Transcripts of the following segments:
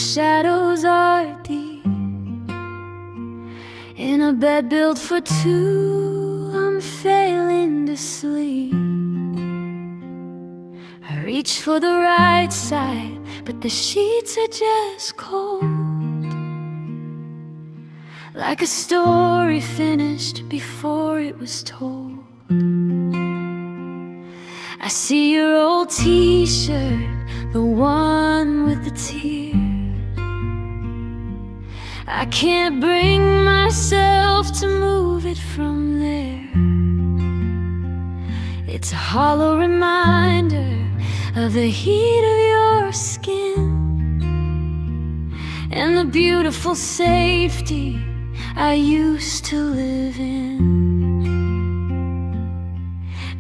shadows are deep. In a bed built for two, I'm failing to sleep. I reach for the right side, but the sheets are just cold. Like a story finished before it was told. I see your old t-shirt, the one with the tears. I can't bring myself to move it from there. It's a hollow reminder of the heat of your skin and the beautiful safety I used to live in.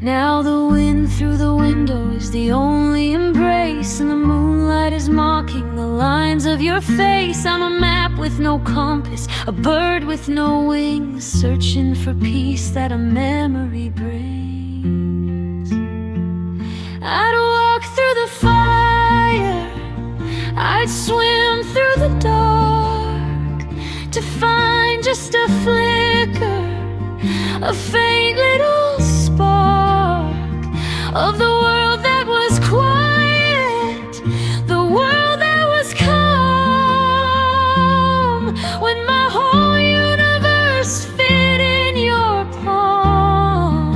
Now the wind through the window is the only embrace, and the moonlight is mocking the lines of your face. I'm a map with no compass, a bird with no wings, searching for peace that a memory brings. I'd walk through the fire, I'd swim through the dark, to find just a flicker, a faint little spark of the world that was quiet, the world that was calm, when my whole universe fit in your palm.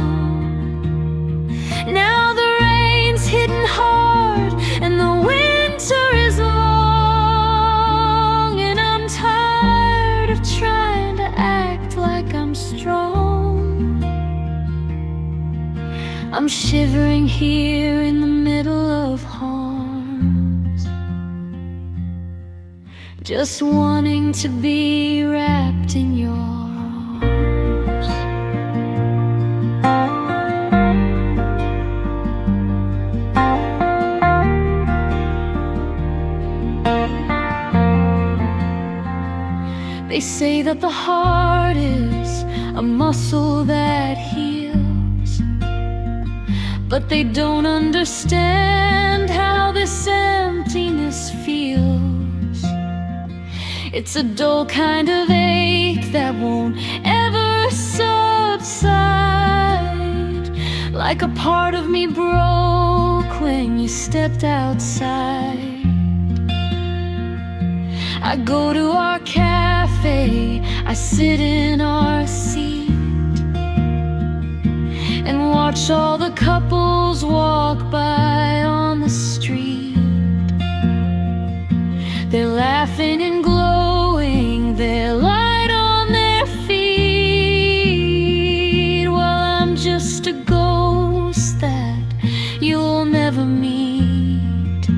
Now the rain's hitting hard and the winter is long, and I'm tired of trying to act like I'm strong. I'm shivering here in the middle of harms, just wanting to be wrapped in your arms. They say that the heart is a muscle that heals, but they don't understand how this emptiness feels. It's a dull kind of ache that won't ever subside, like a part of me broke when you stepped outside. I go to our cafe, I sit in our seat and watch all the couples walk by on the street. They're laughing and glowing, their light on their feet, while I'm just a ghost that you'll never meet.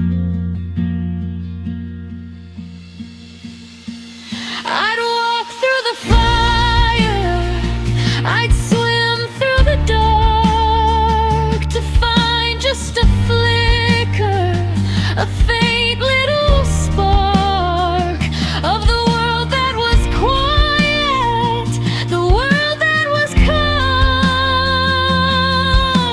I'd walk through the fire, I'd swim through the dark, to find just a flicker, a faint little spark of the world that was quiet, the world that was calm,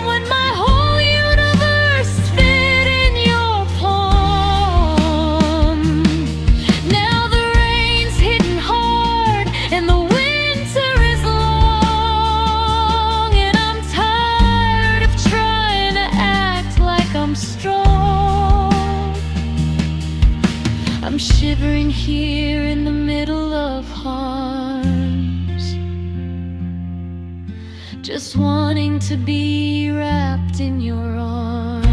when my whole universe fit in your palm. Now the rain's hitting hard and the winter is long, and I'm tired of trying to act like I'm strong. I'm shivering here in the middle of harms, just wanting to be wrapped in your arms.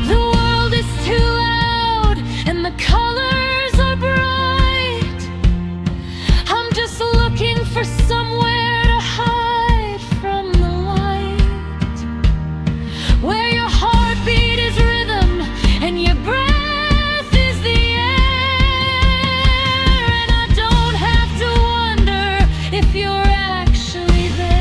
The world is too loud and the colors are bright. I'm just looking for somewhere to hide from the light, where your heartbeat is rhythm and your breath is the air, and I don't have to wonder if you're actually there.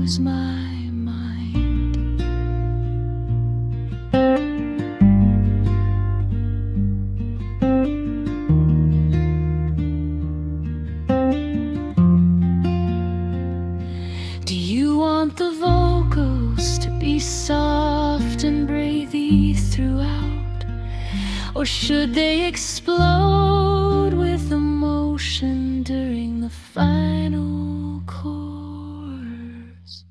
lose my mind. Do you want the vocals to be soft and breathy throughout, or should they explode with emotion during the final chorus?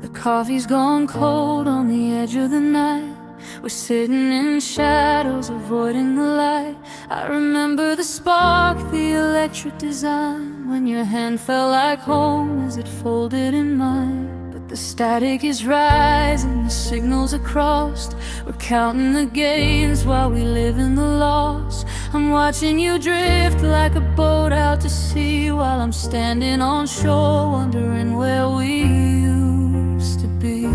The coffee's gone cold on the edge of the night. We're sitting in shadows, avoiding the light. I remember the spark, the electric design, when your hand felt like home as it folded in mine. But the static is rising, the signals are crossed. We're counting the gains while we live in the loss. I'm watching you drift like a boat out to sea, while I'm standing on shore wondering where we used to be.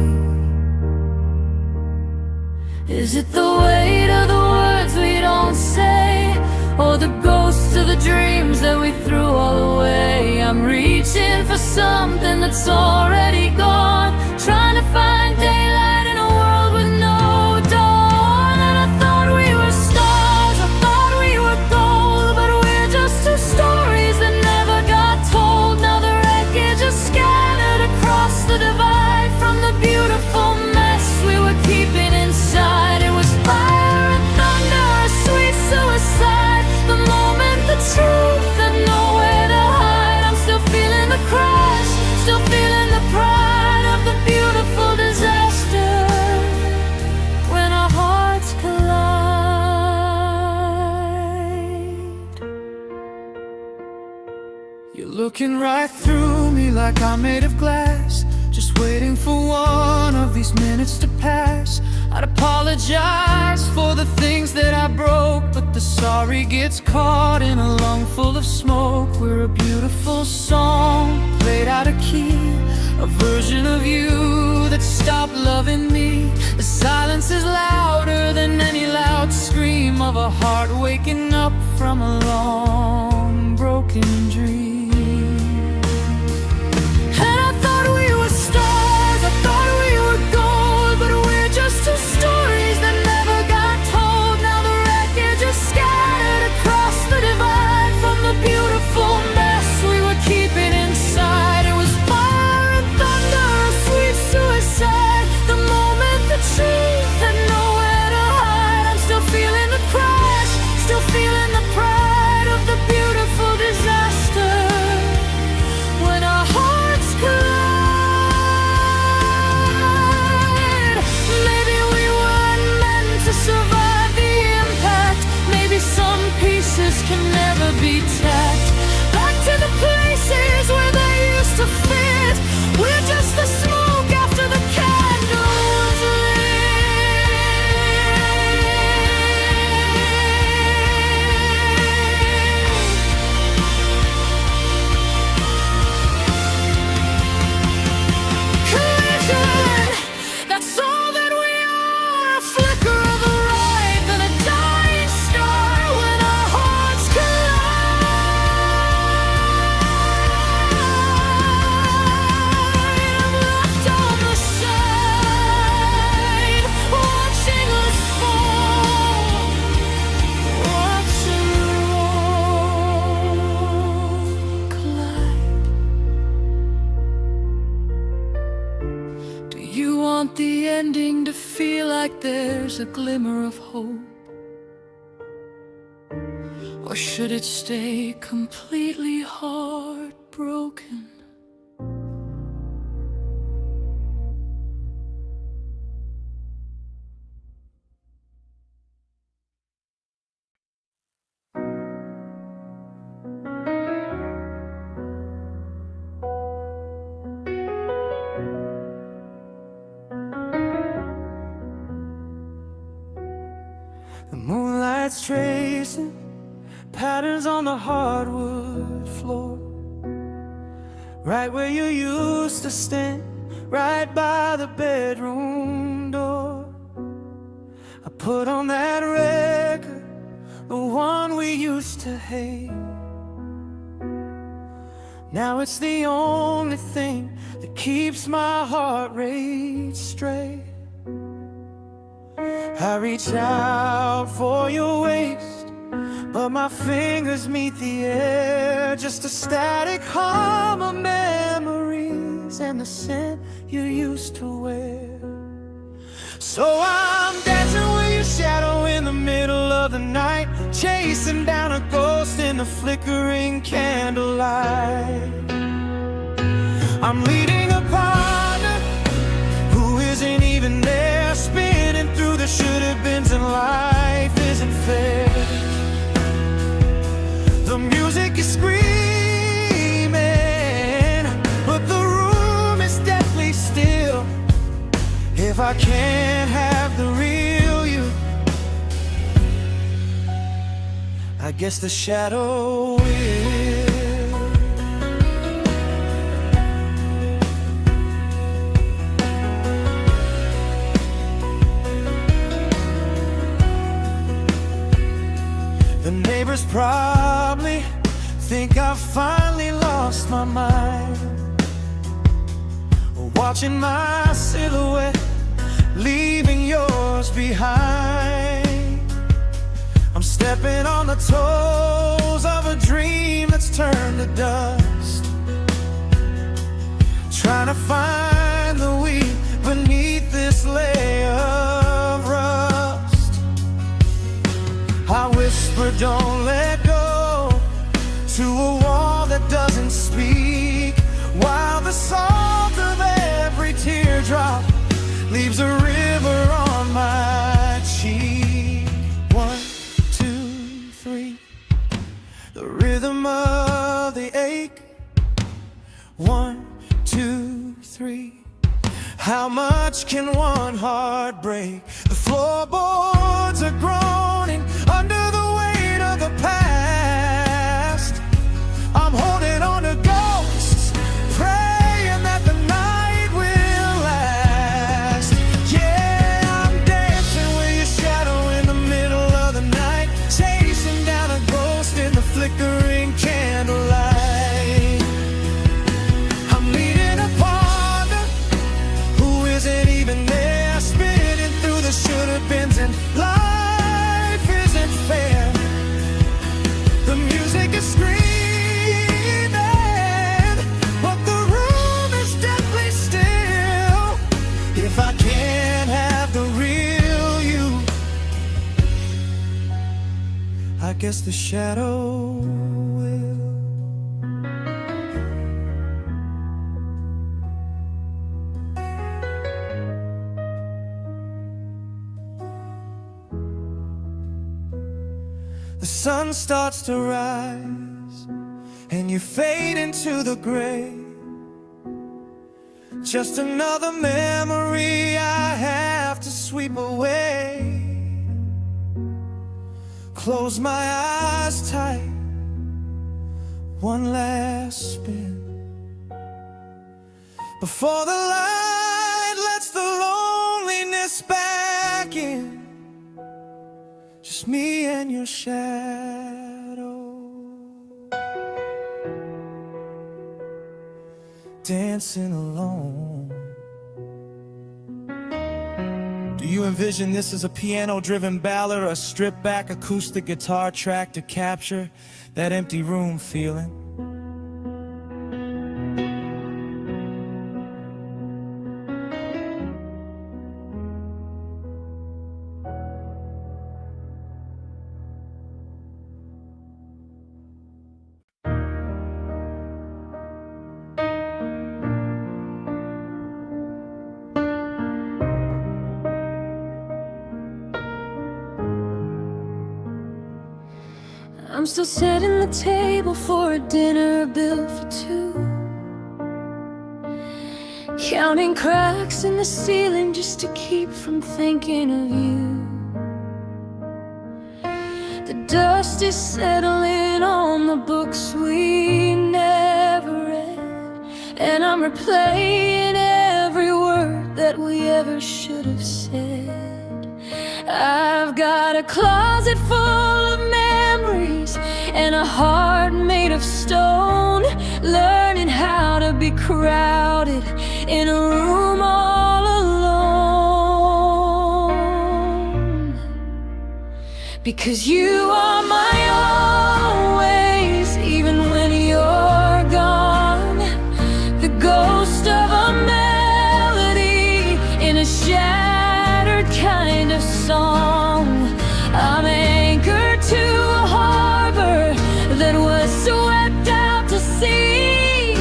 Is it the weight of the words we don't say, or the ghosts of the dreams that we threw all away? I'm reaching for something that's already gone, trying to find daylight in a world with no dawn. And I thought we were stars, I thought we were gold, but we're just two stories that never got told. Now the wreckage is scattered across the divide from the beautiful mess we were keeping inside. It was fire and thunder, a sweet suicide. The moment, the truth, and nowhere to hide. I'm still feeling the crash, still feeling the pride of the beautiful disaster. When our hearts collide, you're looking right through me like I'm made of glass, just waiting for one of these minutes to pass. I'd apologize for the things that I broke, but the sorry gets caught in a lung full of smoke. We're a beautiful song, played out of key, a version of you that stopped loving me. The silence is louder than any loud scream of a heart waking up from a long broken dream. And I thought we were stars, I thought we were gold, but we're just two stories that never got told. Now the wreckage is scattered across the divide from the beautiful mess we were keeping inside. It was fire and thunder, a sweet suicide. The moment, the truth, and nowhere to hide. I'm still feeling the crash, still feeling the pride of the beautiful disaster. When our hearts collide, maybe we weren't meant to survive the impact. Maybe some pieces can never be tacked back to the places where they used to fit. We're just the smoke after the candle was collision, that's all that we are, a flicker of a light and a dying star. When our hearts collide, I'm left on the side, watching us fall, watching the road collide. Do you want the ending to feel like there's a glimmer of hope, or should it stay completely heartbroken? The moonlight's tracing patterns on the hardwood floor. right where you used to stand, right by the bedroom door. I put on that record, the one we used to hate. Now it's the only thing that keeps my heart rate straight. I reach out for your waist, but my fingers meet the air. Just a static hum of memories and the scent you used to wear. So I'm dancing with your shadow in the middle of the night, chasing down a ghost in the flickering candlelight. I'm leading a partner who isn't even there, spinning through the should-have-beens, and life isn't fair. The music is screaming, but the room is deathly still. If I can't have the real you, I guess the shadow will. The neighbors probably think I've finally lost my mind, watching my silhouette leaving yours behind. I'm stepping on the toes of a dream that's turned to dust, trying to find the wheat beneath this layer of rust. I whisper, don't let go, to a wall that doesn't speak, while the salt of every teardrop leaves a river on my cheek. 1, 2, 3, the rhythm of the ache. 1, 2, 3, how much can one heart break? The floorboards are groaning under the weight of the past. I'm holding on to ghosts, praying that the night will last. Yeah, I'm dancing with your shadow in the middle of the night, chasing down a ghost in the flickering candlelight. I'm leading a partner who isn't even there, spinning through the should-have-beens, and life isn't fair. The music is screaming, but the room is deathly still. If I can't have the real you, I guess the shadow will. The sun starts to rise, and you fade into the gray. Just another memory I have to sweep away. Close my eyes tight, one last spin, before the light lets the loneliness back in. Just me and your shadow, dancing alone. Do you envision this as a piano-driven ballad, or a stripped-back acoustic guitar track to capture that empty room feeling? I'm still setting the table for a dinner bill for two, counting cracks in the ceiling just to keep from thinking of you. The dust is settling on the books we never read, and I'm replaying every word that we ever should have said. I've got a closet full of memories and a heart made of stone, learning how to be crowded in a room all alone. Because you are my always, even when you're gone. The ghost of a melody in a shattered kind of song. I'm anchored to a harbor that was swept out to sea,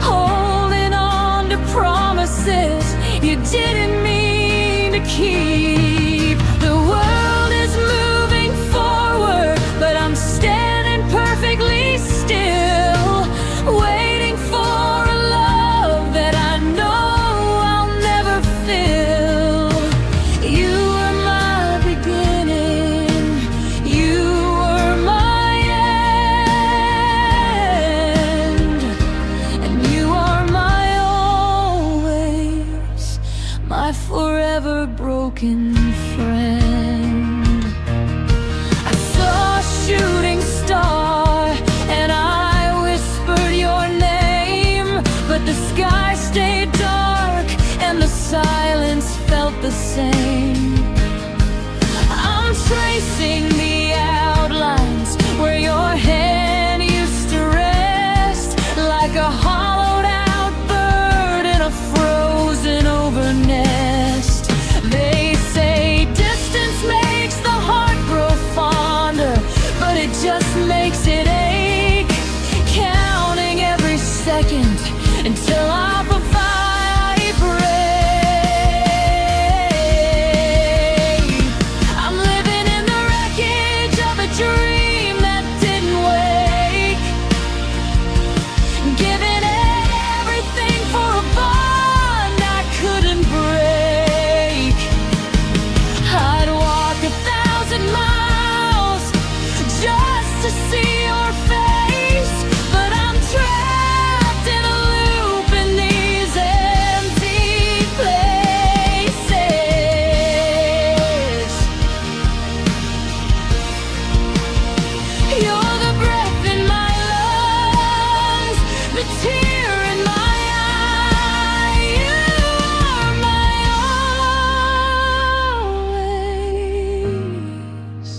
holding on to promises you didn't mean to keep. The world is moving forward, but I'm standing perfectly still, waiting for a love that I know I'll never fill. You were my beginning, you were my end, and you are my always, my forever broken friend. I saw a shooting star and I whispered your name, but the sky stayed dark and the silence felt the same. I'm tracing the outlines where your hand used to rest, like a hollowed out bird in a frozen over nest. They say distance makes the heart grow fonder, but it just makes it ache, counting every second until I vibrate. I'm living in the wreckage of a dream that didn't wake, giving everything for a bond I couldn't break. I'd walk 1,000 miles just to see your face, but I'm trapped in a loop in these empty places. You're the breath in my lungs, the tear in my eye. You are my always,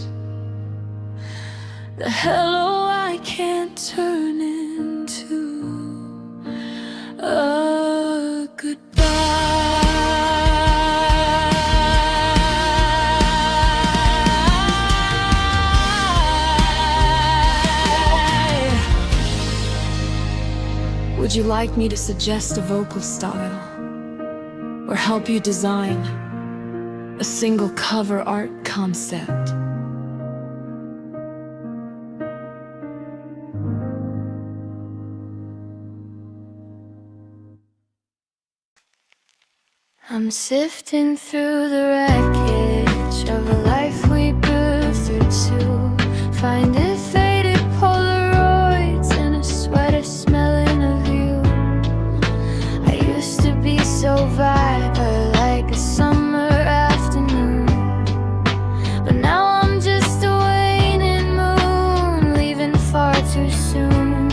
the hello I can't turn into a goodbye. Would you like me to suggest a vocal style, or help you design a single cover art concept? I'm sifting through the wreckage of a life we grew through to find a faded Polaroids and a sweater smelling of you. I used to be so vibrant like a summer afternoon, but now I'm just a waning moon, leaving far too soon.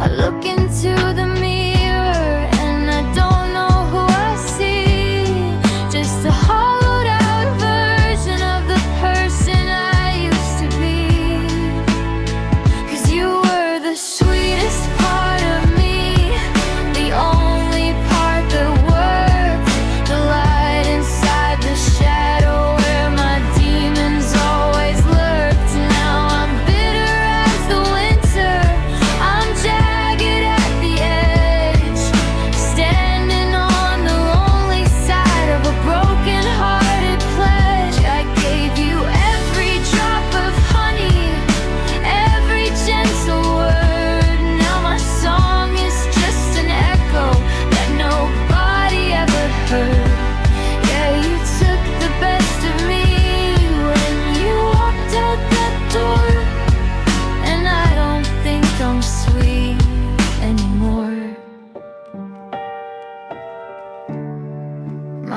I look into the mirror and I don't know who I see, just a hollowed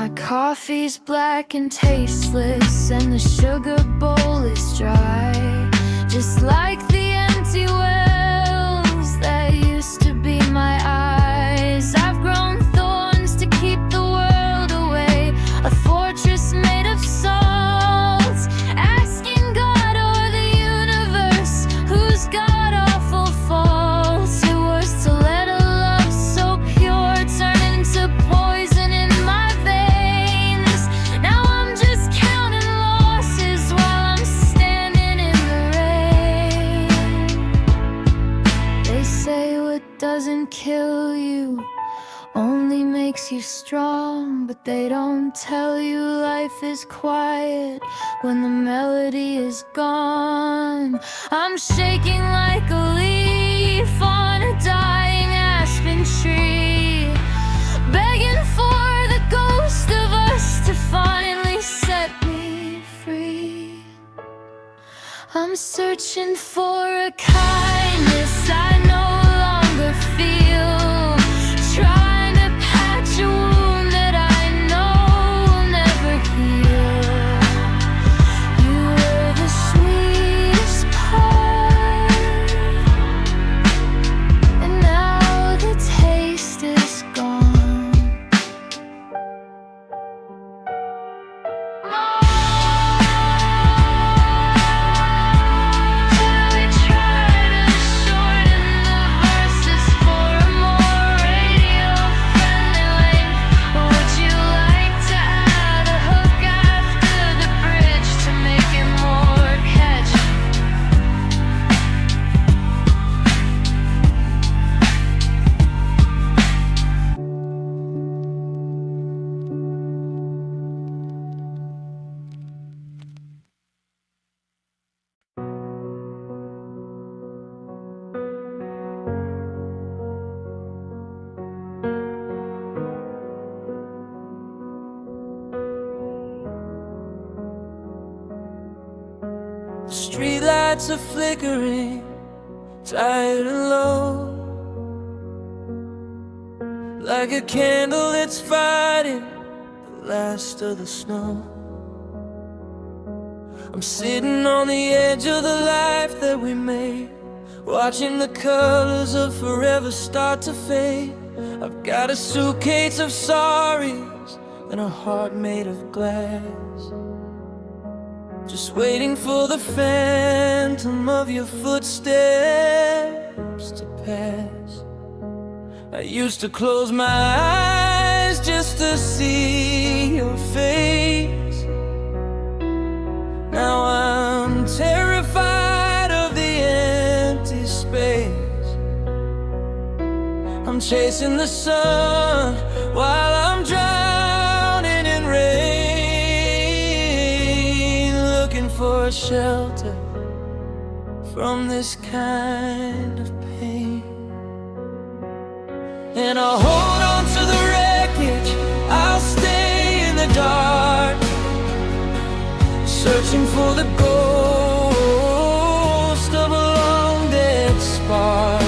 My coffee's black and tasteless, and the sugar bowl is dry, just like the empty wells that used to be my eyes. I've grown thorns to keep the world away, a fortress made of salt, asking God or the universe who's got awful faults. It was to let a love so pure turn into poison in my veins. Now I'm just counting losses while I'm standing in the rain. They say what doesn't kill you only makes you strong, but they don't tell you life is quiet when the melody is gone. I'm shaking like a leaf on a dying aspen tree, begging for the ghost of us to finally set me free. I'm searching for a kindness I no longer feel, trying to patch a wound that I know will never heal. You were the sweetest part, and now the taste is gone. We try to shorten the verses for a more radio-friendly length. Would you like to add a hook after the bridge to make it more catchy? Streetlights are flickering, tired and low, like a candle that's fighting the last of the snow. I'm sitting on the edge of the life that we made, watching the colors of forever start to fade. I've got a suitcase of sorries and a heart made of glass, just waiting for the phantom of your footsteps to pass. I used to close my eyes just to see your face. Now I'm terrified of the empty space. I'm chasing the sun while I'm drowning in rain, looking for a shelter from this kind of pain. And I'll hold on to the wreckage, I'll stay in the dark, searching for the ghost of a long dead spark.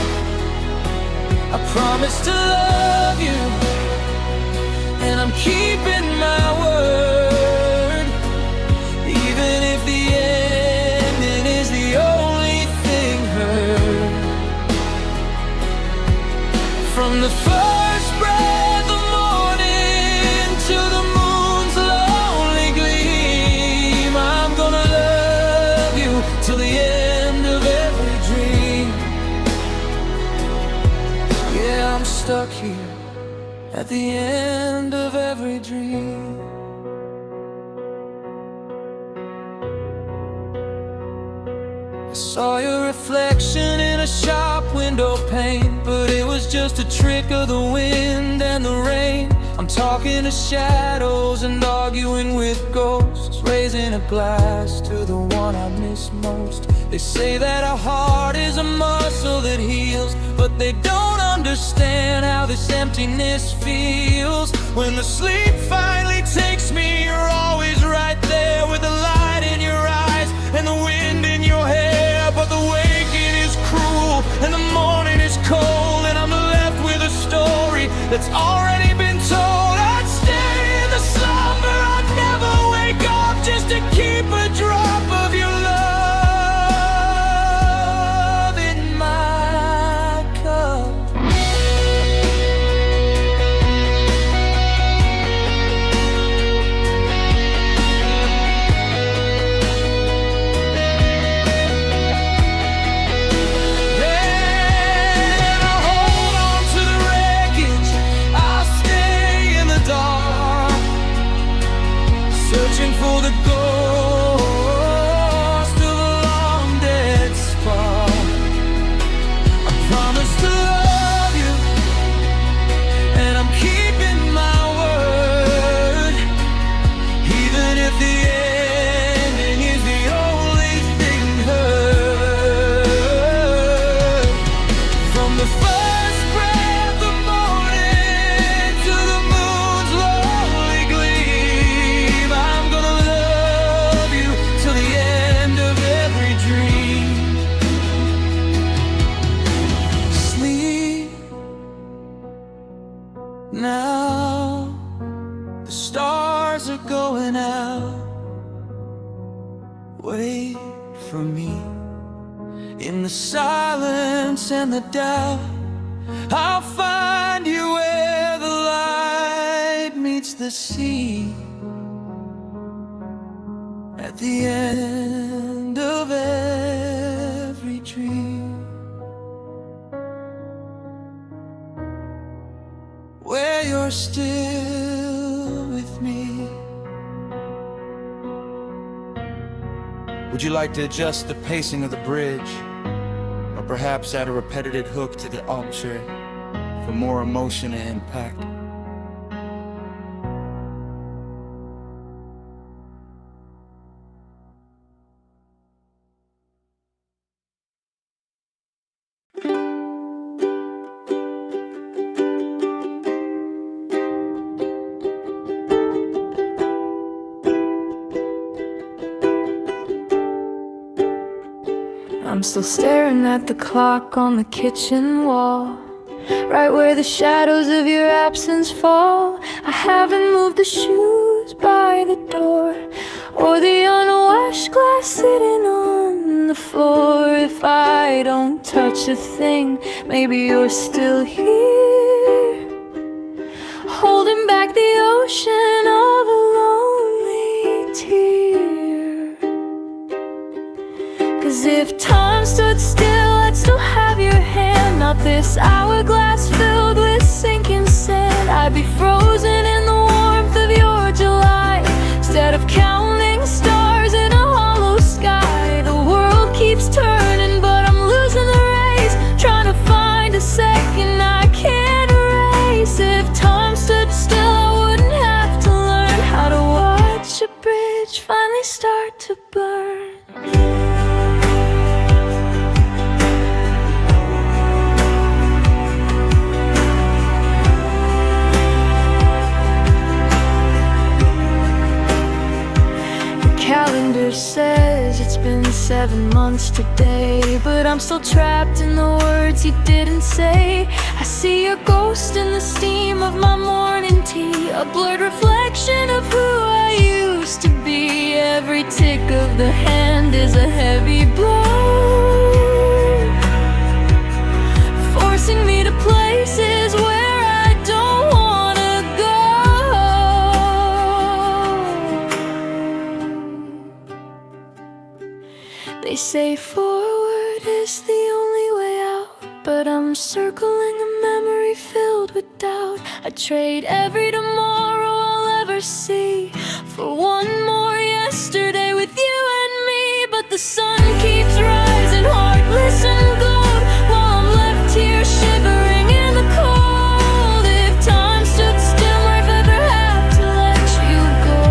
I promise to love you, and I'm keeping my word, even if the ending is the only thing heard. From the first breath of morning to the moon's lonely gleam, I'm gonna love you till the end of every dream. Yeah, I'm stuck here at the end of every dream. I saw your reflection in a shop window pane, but it was just a trick of the wind and the rain. I'm talking to shadows and arguing with ghosts, raising a glass to the one I miss most. They say that a heart is a muscle that heals, but they don't understand how this emptiness feels. When the sleep finally takes me, you're always right there with the light in your eyes and the wind in your hair. But the waking is cruel and the morning is cold, and I'm left with a story that's already been told. I'd stay in the sun Now the stars are going out. Wait for me in the silence and the doubt. I'll find you where the light meets the sea, at the end of every dream, where you're still with me. Would you like to adjust the pacing of the bridge, or perhaps add a repetitive hook to the outro for more emotion and impact? I'm still staring at the clock on the kitchen wall, right where the shadows of your absence fall. I haven't moved the shoes by the door, or the unwashed glass sitting on the floor. If I don't touch a thing, maybe you're still here, holding back the ocean of a lonely tear. 'Cause if time stood still, I'd still have your hand, not this hourglass filled with sinking sand. I'd be frozen in the warmth of your July, instead of counting stars in a hollow sky. The world keeps turning, but I'm losing the race, trying to find a second I can't erase. If time stood still, I wouldn't have to learn how to watch a bridge finally start to burn. Calendar says it's been 7 months today, but I'm still trapped in the words you didn't say. I see your ghost in the steam of my morning tea, a blurred reflection of who I used to be. Every tick of the hand is a heavy blow, forcing me to places where I don't wanna go. They say forward is the only way out, but I'm circling a memory filled with doubt. I'd trade every tomorrow I'll ever see for one more yesterday with you and me. But the sun keeps rising, heartless and gold, while I'm left here shivering in the cold. If time stood still, I'd never have to let you go.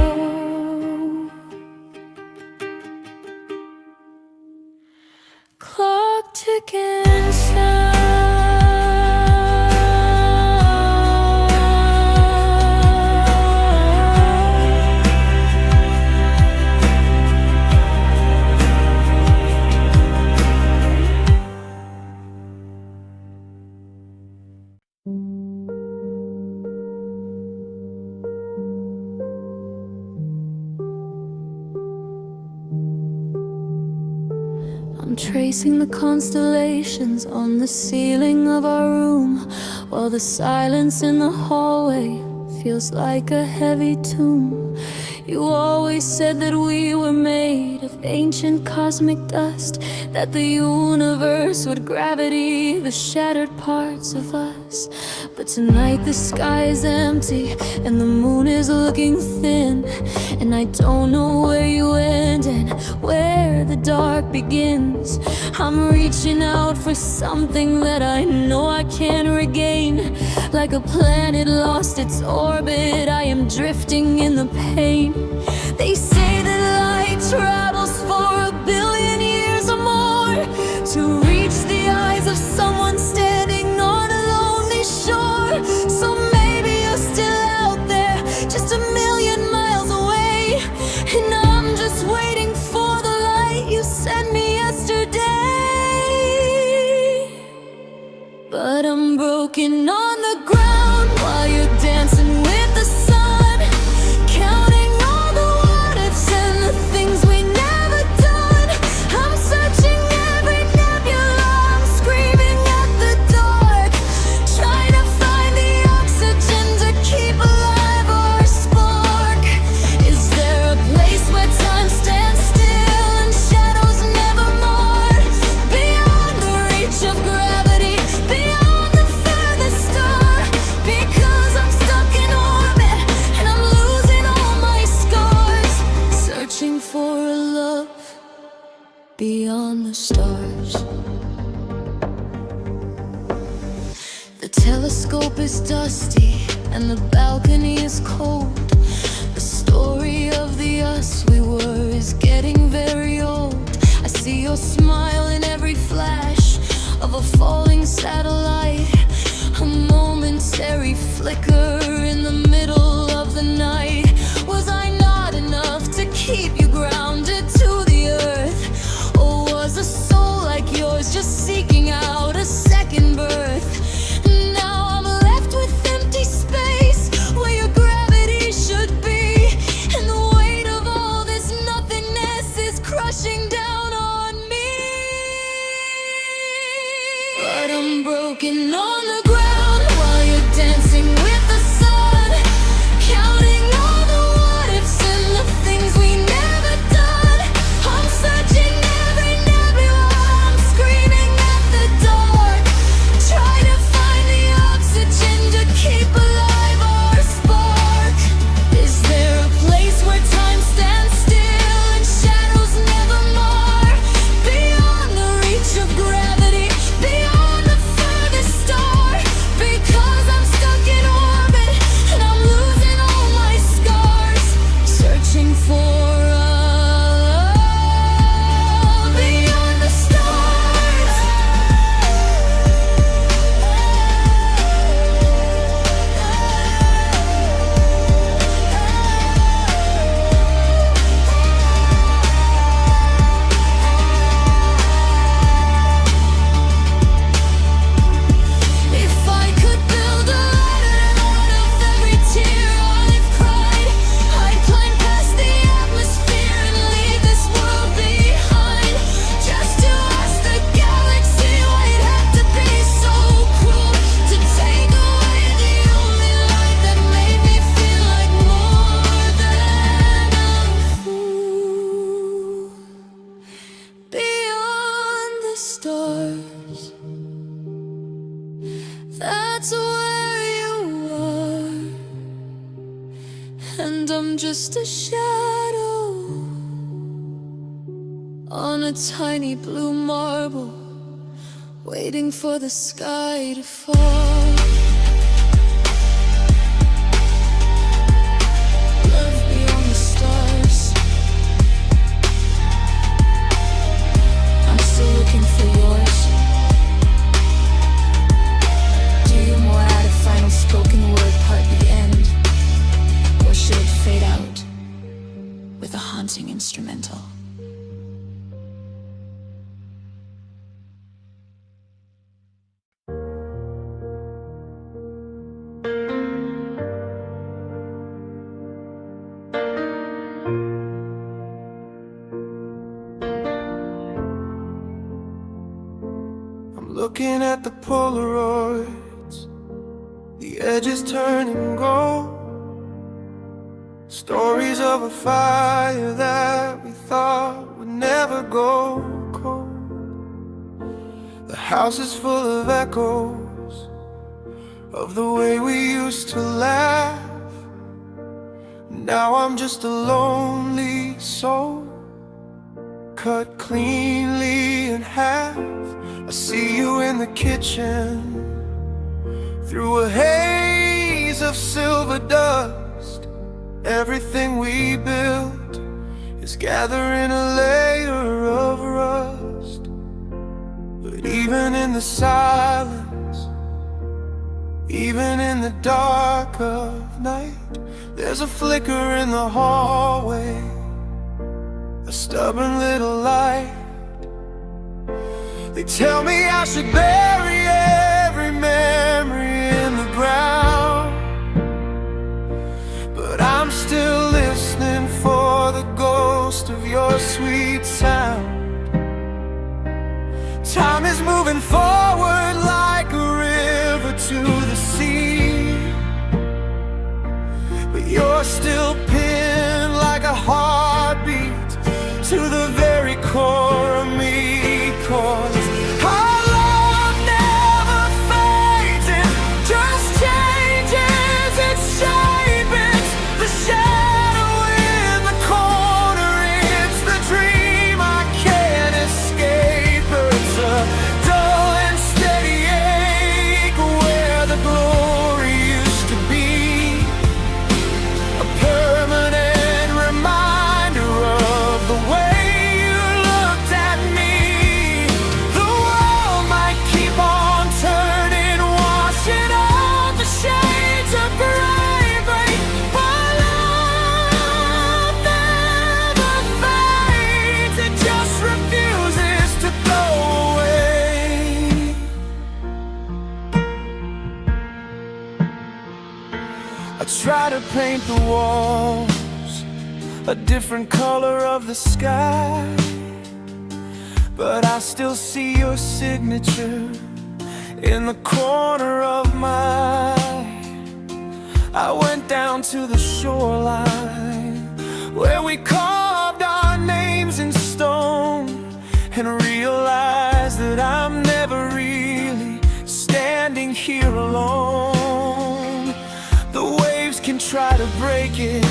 Clock ticking sound. I'm tracing the constellations on the ceiling of our room, while the silence in the hallway feels like a heavy tomb. You always said that we were made of ancient cosmic dust, that the universe would gravity the shattered parts of us. But tonight the sky is empty and the moon is looking thin, and I don't know where you end and where the dark begins. I'm reaching out for something that I know I can't regain. Like a planet lost its orbit, I am drifting in the pain. They say that light travels for 1 billion years or more to reach the eyes of someone standing on a lonely shore. So maybe you're still out there, just 1,000,000 miles away, and I'm just waiting for the light you sent me yesterday. But I'm broken on the ground while you're dusty and the balcony is cold. The story of the us we were is getting very old. I see your smile in every flash of a falling satellite, a momentary flicker in the middle of the night. Was I not enough to keep you grounded to the earth? Or was a soul like yours just seeking out a second birth? Now I'm left with empty space where your gravity should be, and the weight of all this nothingness is crushing down on me. But I'm broken on the ground while you're dancing with the sun, counting all the what ifs and the things we never done. I'm searching every nebula, I'm screaming at the dark, trying to find the oxygen to keep alive our spark. Is there a place where time stands still and shadows never mar? Beyond the reach of gravity, beyond the furthest star. Because I'm stuck in orbit and I'm losing all my scars, searching for a love beyond the stars. If I could build a ladder out of every tear I've cried, I'd climb past the atmosphere and leave this world behind, just to ask the galaxy why it had to be so cruel to take away the only light that made me feel like more than a fool. Beyond the stars, that's where you are, and I'm just a shadow on a tiny blue marble, waiting for the sky to fall. Love beyond the stars, I'm still looking for yours. Do you more add a final spoken word part the end, or should it fade out with a haunting instrumental? I'm looking at the Polaroids, the edges turning gold. Stories of a fire that we thought would never go cold. The house is full of echoes of the way we used to laugh. Now I'm just a lonely soul, cut cleanly in half. I see you in the kitchen, through a haze of silver dust. Everything we built is gathering a layer of rust. But even in the silence, even in the dark of night, there's a flicker in the hallway, a stubborn little light. They tell me I should bury every memory in the ground, but I'm still listening for the ghost of your sweet sound. Time is moving forward like a river to the sea, but you're still pinned like a heartbeat to the very core of me. 'Cause our love I try to paint the walls a different color of the sky, but I still see your signature in the corner of my eye. I went down to the shoreline where we carved our names in stone, and realized that I'm never really standing here alone. The waves can try to break it,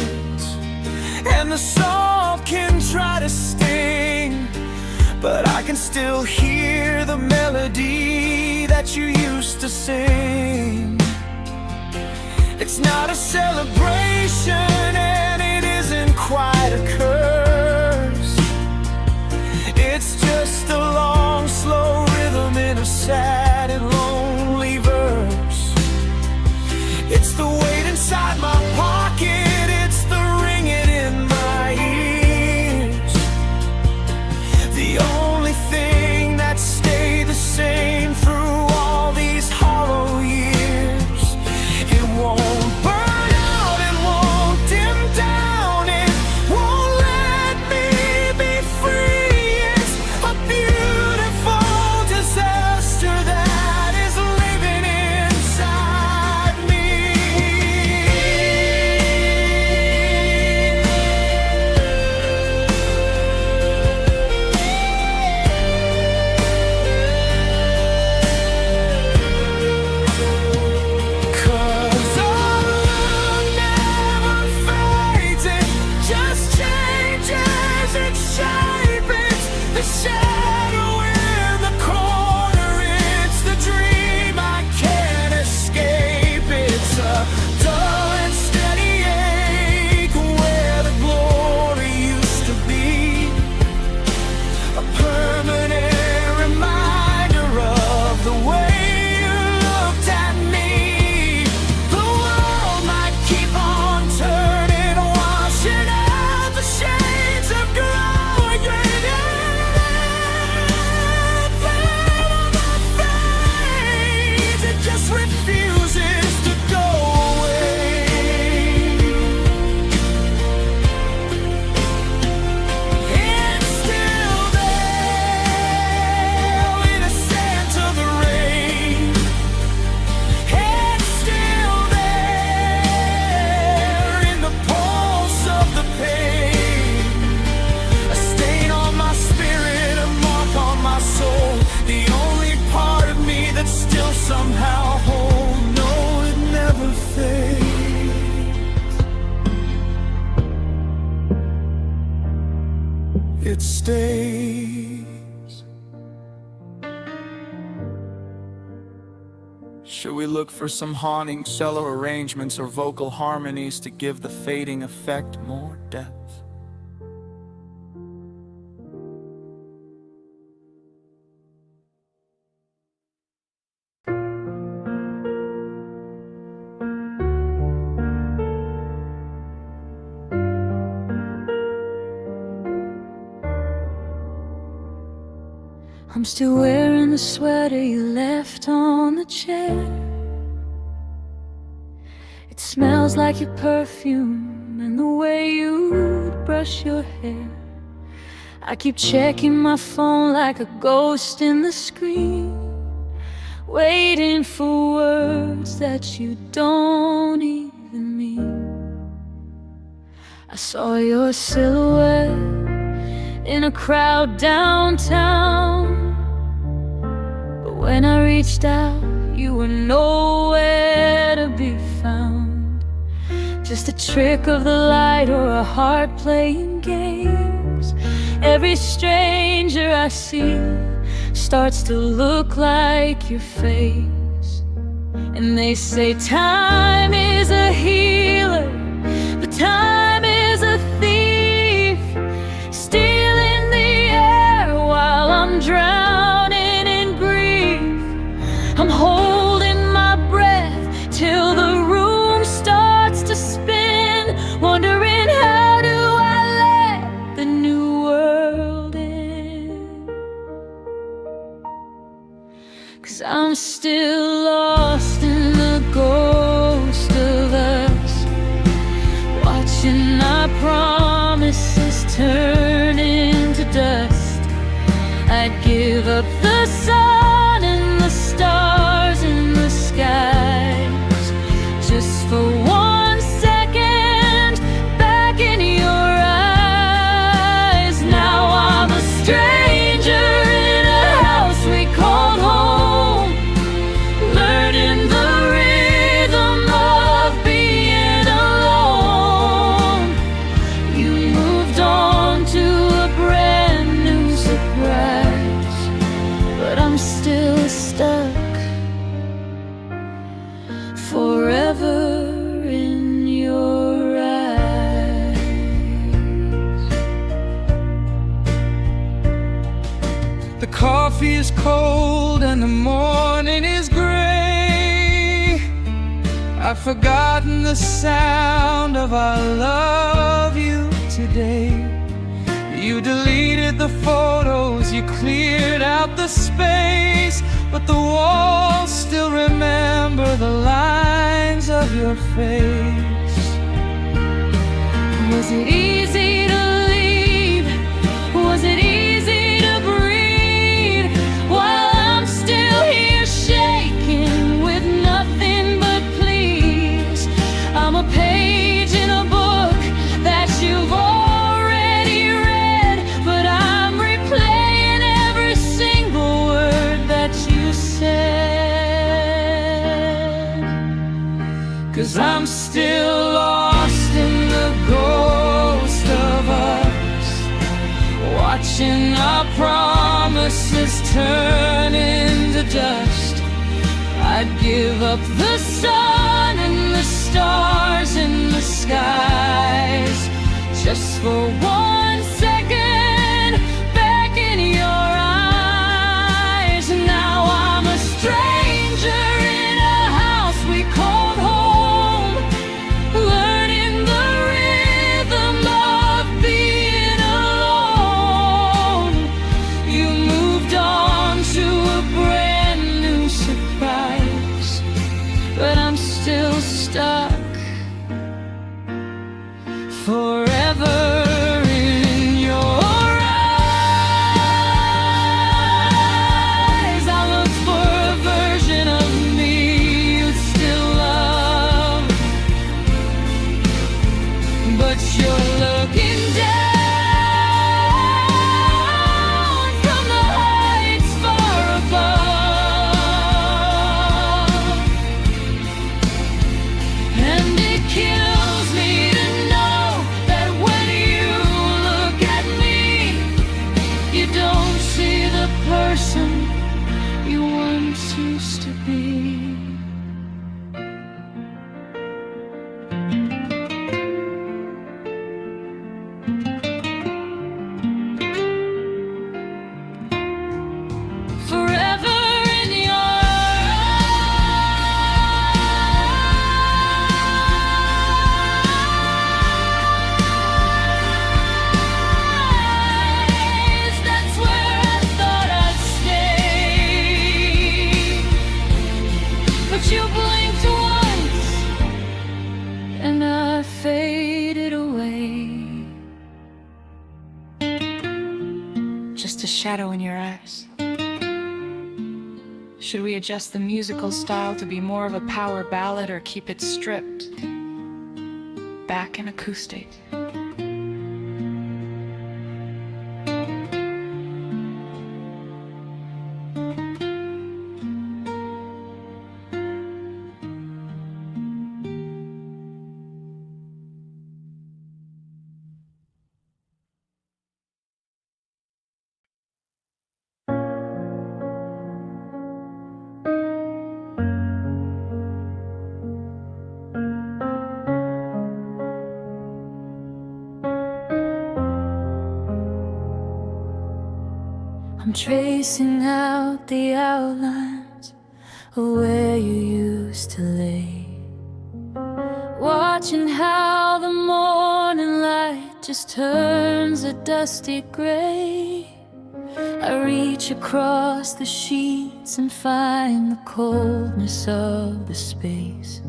and the salt can try to sting, but I can still hear the melody that you used to sing. It's not a celebration, and it isn't quite a curse. It's just a long, slow rhythm in a sad and lonely verse. It's the weight inside my pocket, it's the ringing in my ears. The only thing that stayed the same through all these hollow years. It won't burn out, it won't dim down, it won't let me be free. It's a beautiful disaster that is living inside me. Cause our love never fades, it just changes its shape. It's the shadow in the corner, it's the dream I can't escape. It's a dull and steady ache where the glory used to be, a permanent reminder of the way you looked at me. The world might keep on turning, washing out the shades of growing, and fades, it just refuses to go away. It's still there in the scent of the rain. It's still there in the pulse of the pain. A stain on my spirit, a mark on my soul. The only part of me that's still somehow whole. No, it never fades. It stays. Should we look for some haunting cello arrangements or vocal harmonies to give the fading effect more depth? I'm still wearing the sweater you left on the chair. It smells like your perfume and the way you brush your hair. I keep checking my phone like a ghost in the screen, waiting for words that you don't even mean. I saw your silhouette in a crowd downtown, but when I reached out, you were nowhere to be found. Just a trick of the light or a heart playing games. Every stranger I see starts to look like your face. And they say time is a healer, but time is a thief, stealing the air while I'm drowning in grief. I'm holding my breath till the room starts to spin, wondering how do I let the new world in. 'Cause I'm still lost in the ghost of the sun and the stars in the skies. Just for 1 second, back in your eyes. Now I'm a stranger in a house we called home, learning the rhythm of being alone. You moved on to a brand new surprise, but I'm still stuck forever in your eyes. The coffee is cold and the morning is gray. I've forgotten the sound of I love you today. You deleted the photos, you cleared out the space, but the walls still remember the lines of your face. Was it easy to leave? Was it easy to breathe while I'm still here shaking with nothing but please? I'm a page in a book that you've already read, but I'm replaying every single word that you said. 'Cause I'm still lost in the ghost of us, watching our promises turn into dust. I'd give up the sun and the stars in the skies just for 1 second, back in your eyes. Now I'm a stranger in a house we called home, learning the rhythm of being alone. You moved on to a brand new surprise, but I'm still stuck forever in your eyes. I look for a version of me you'd still love, but you're looking down from the heights far above. And it kills me to know that when you look at me, you don't see the person you once used to be. Forever in your eyes. That's where I thought I'd stay, but you blinked once and I faded away. Just a shadow in your eyes. Should we adjust the musical style to be more of a power ballad or keep it stripped back in acoustic? I'm tracing out the outlines of where you used to lay, watching how the morning light just turns a dusty gray. I reach across the sheets and find the coldness of the space,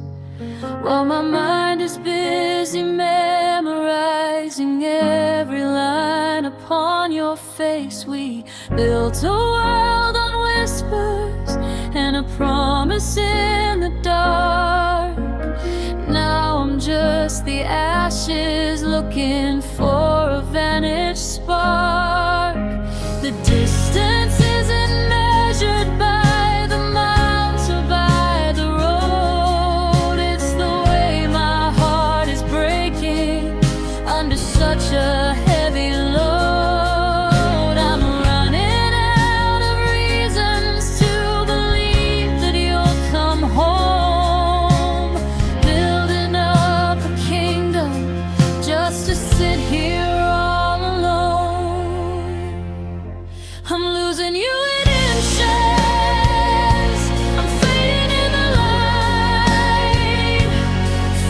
while my mind is busy memorizing every line upon your face. We built a world on promise in the dark. Now I'm just the ashes looking for a vanished spark. The distance isn't measured by the miles or by the road. It's the way my heart is breaking under such a heavy load. I'm running out of reasons to believe that you'll come home, building up a kingdom just to sit here all alone. I'm losing you in inches, I'm fading in the light,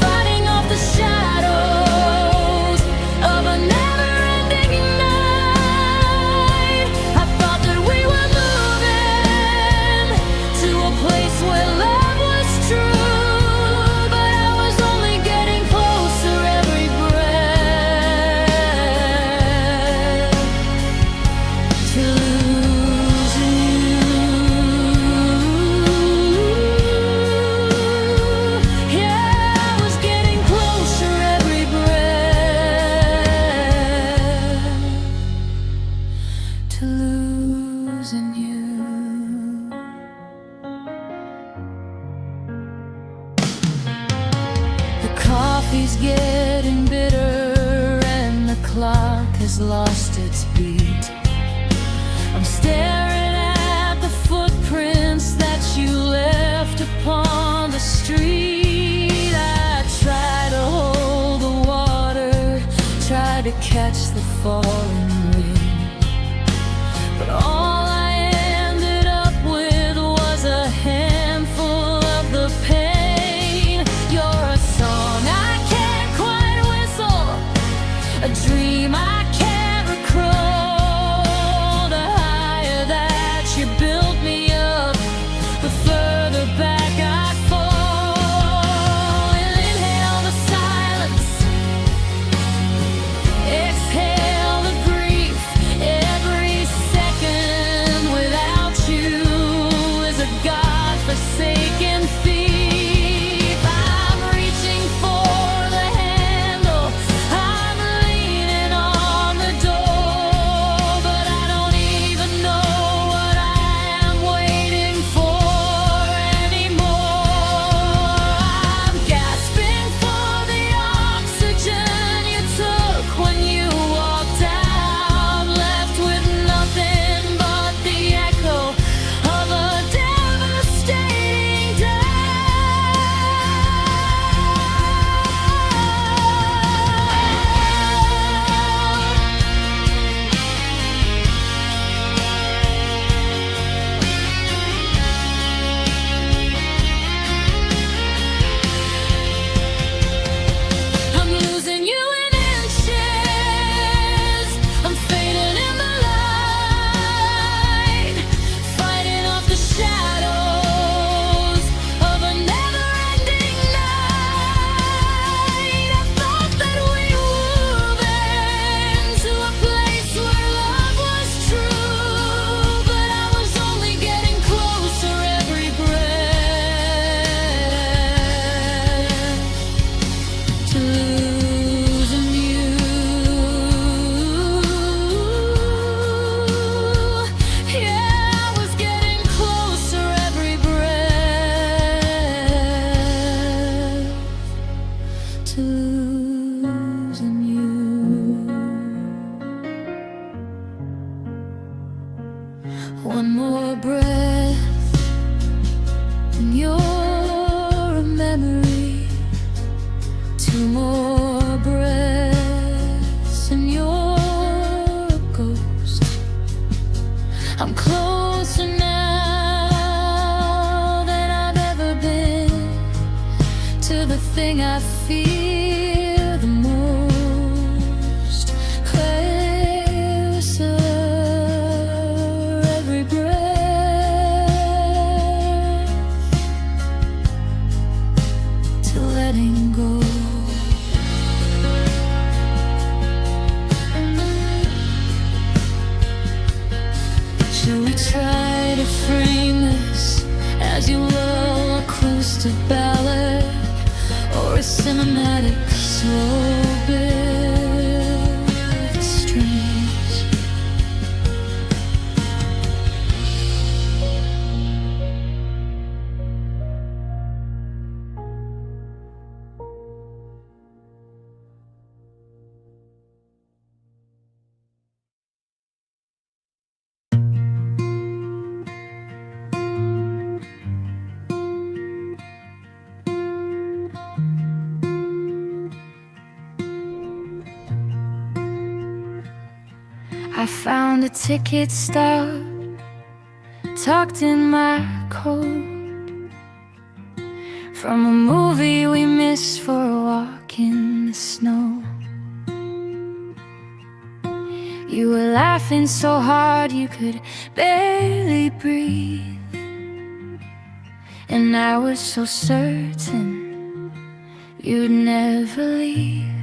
fighting off the shadows of a never-ending night. I thought that we were moving to a place where love was true, but I was only getting closer every breath to losing you. Yeah, I was getting closer every breath to losing you. The coffee's getting bitter and the clock has lost its beat. I'm staring at the footprints that you left upon the street. I try to hold the water, try to catch the falling wind, but all I ended up with was a handful of the pain. You're a song I can't quite whistle, a dream I can't recall. The higher that you built me up, the further back I fall. Inhale the silence, exhale the grief. Every second without you is a God-forsaken thief. I'm reaching for the handle, I'm leaning on the door, but I don't even know what I am waiting for anymore. I'm gasping for the oxygen you took when you walked out, left with nothing but the echo of a devastating I'm losing you in inches, I'm fading in the light, fighting off the shadows of a never-ending night. I thought that we were moving to a place where love was true, but I was only getting closer every breath to losing you. Yeah, I was getting closer every breath to losing you. One more breath and you're a memory. Two more breaths and you're a ghost. I'm closer now than I've ever been to the thing I fear the most. Closer every breath to letting go. Should we try to frame this as you or a cinematic slow bit strings. I found a ticket stub tucked in my coat from a movie we missed for a walk in the snow. You were laughing so hard you could barely breathe, and I was so certain you'd never leave.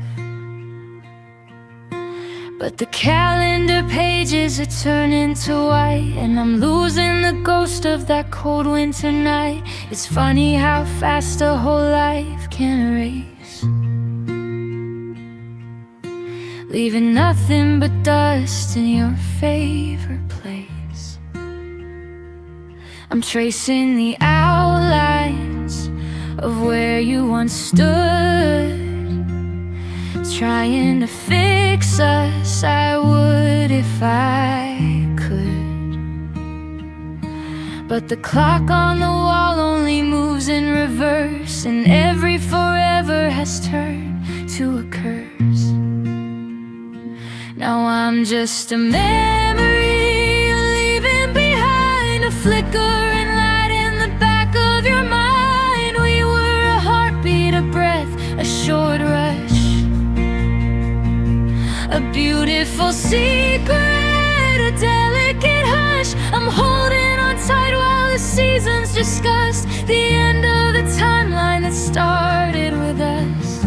But the calendar pages are turning to white, and I'm losing the ghost of that cold winter night. It's funny how fast a whole life can erase, leaving nothing but dust in your favorite place. I'm tracing the outlines of where you once stood, trying to fix us. I would if I could, but the clock on the wall only moves in reverse, and every forever has turned to a curse. Now I'm just a memory, leaving behind a flickering light in the back of your mind. We were a heartbeat, a breath, a short rush, a beautiful secret, a delicate hush. I'm holding on tight while the seasons discuss the end of the timeline that started with us.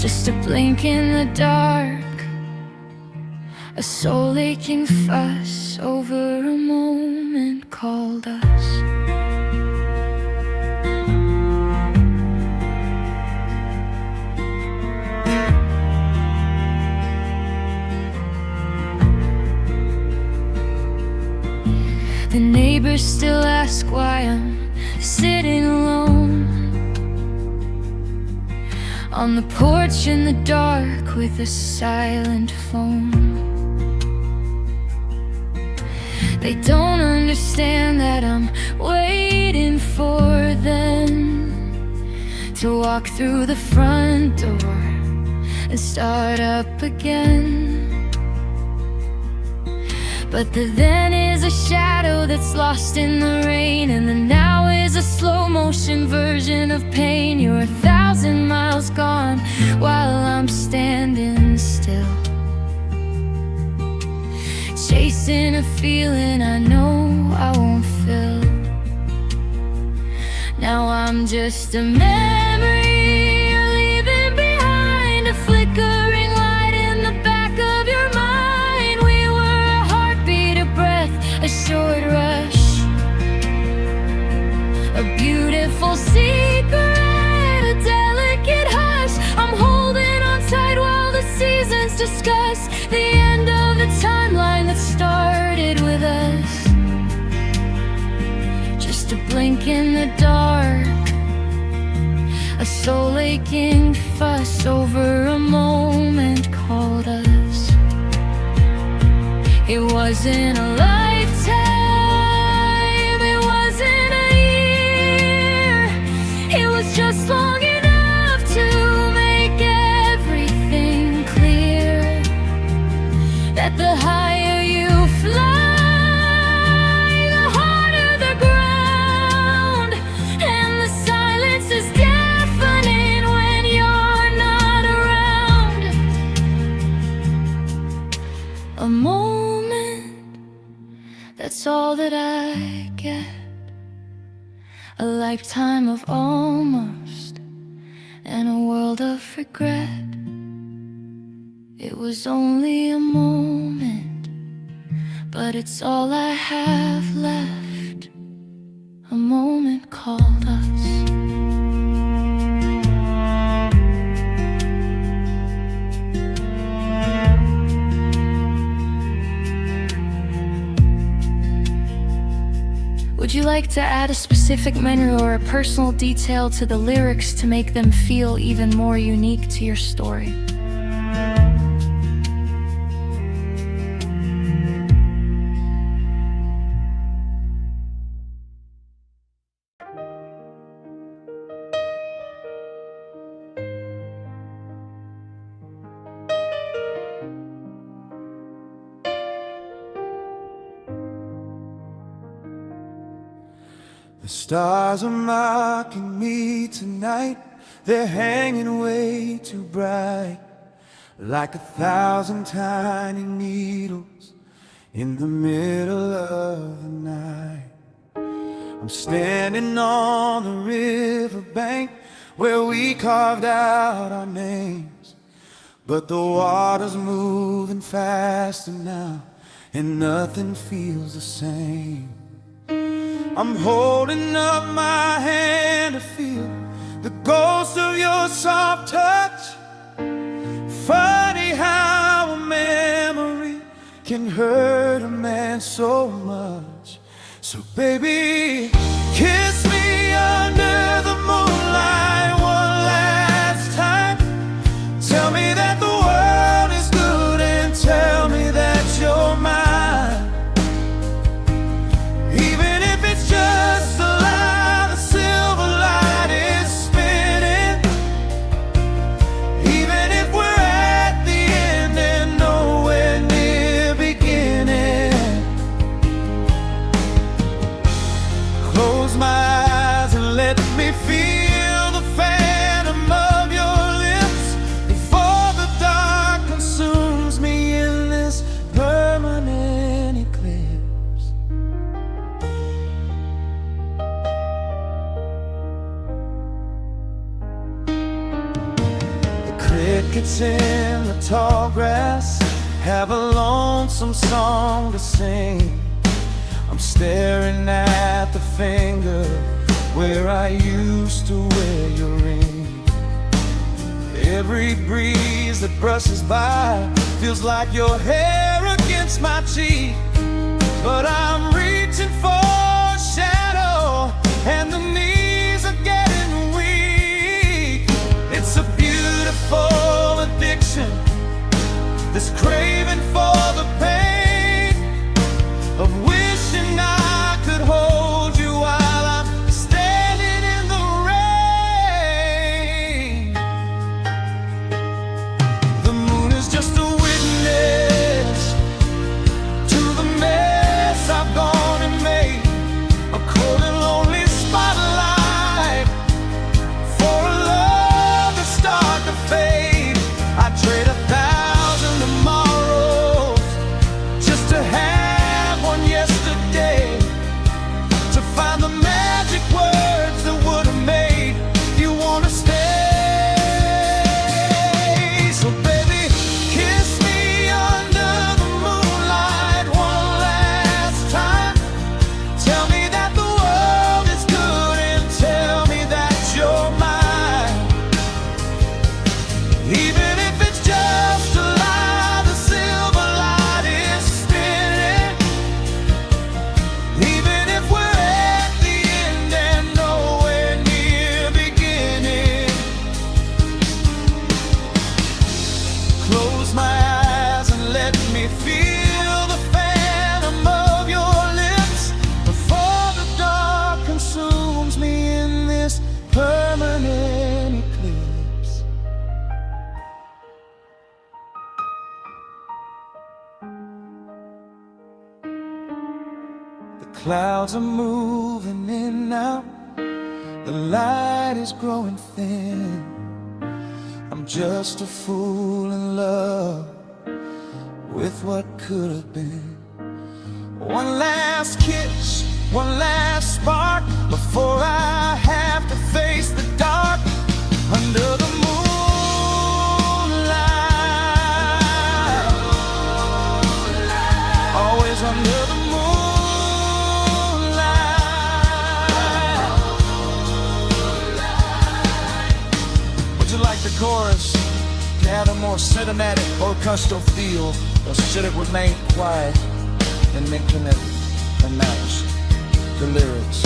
Just a blink in the dark, a soul-aching fuss over a moment called us. The neighbors still ask why I'm sitting alone on the porch in the dark with a silent phone. They don't understand that I'm waiting for them to walk through the front door and start up again. But the then is a shadow that's lost in the rain, and the now is a slow motion version of pain. You're 1,000 miles gone while I'm standing still, chasing a feeling I know I won't fill. Now I'm just a memory, leaving behind a flickering light in the back of your mind. We were a heartbeat, a breath, a short rush, a beautiful secret, a delicate hush. I'm holding on tight while the seasons discuss the end of the timeline that started with us. Just a blink in the dark, a soul-aching fuss over a moment called us. It wasn't a lifetime, it wasn't a year, it was just long enough to make everything clear, that the higher you fly, the harder the ground, and the silence is deafening when you're not around. A moment, that's all that I get. A lifetime of almost, and a world of regret. It was only a moment, but it's all I have left. A moment called us. like to add a specific memory or a personal detail to the lyrics to make them feel even more unique to your story. The stars are mocking me tonight. They're hanging way too bright, like 1,000 tiny needles in the middle of the night. I'm standing on the riverbank where we carved out our names, but the water's moving faster now, and nothing feels the same. I'm holding up my hand to feel the ghost of your soft touch. Funny how a memory can hurt a man so much. So baby, kiss me under the moonlight one last time. Tell me that the world is good and tell me that you're mine. Just a lie, the silver light is spinning. Even if we're at the end and nowhere near beginning. Close my eyes and let me feel the phantom of your lips before the dark consumes me in this permanent eclipse. Crickets in the tall grass have a lonesome song to sing. I'm staring at the finger where I used to wear your ring. Every breeze that brushes by feels like your hair against my cheek, but I'm reaching for a shadow and the knees are getting weak. It's a beautiful addiction, this craving for the pain of wishing I could hold you while I'm standing in the rain. The moon is just a witness to the mess I've gone and made, a cold and lonely spotlight for a love that's start to fade. I'd trade 1,000 tomorrows just to have one yesterday, to find the magic words that would have made you wanna stay. So baby, kiss me under the moonlight one last time. Tell me that the world is good and tell me that you're mine. Even if it's just a lie, the silver light is spinning. Even if we're at the end and nowhere near beginning. Close my eyes and let me feel the phantom of your lips before the dark consumes me in this permanent eclipse. The clouds are moving in now, the light is growing thin. I'm just a fool in love with what could have been. One last kiss, one last spark before I have to face the dark under the moonlight. Always under the moonlight. Would you like the chorus to have a more cinematic orchestral feel, or should it remain quiet and intimate and nice? the lyrics.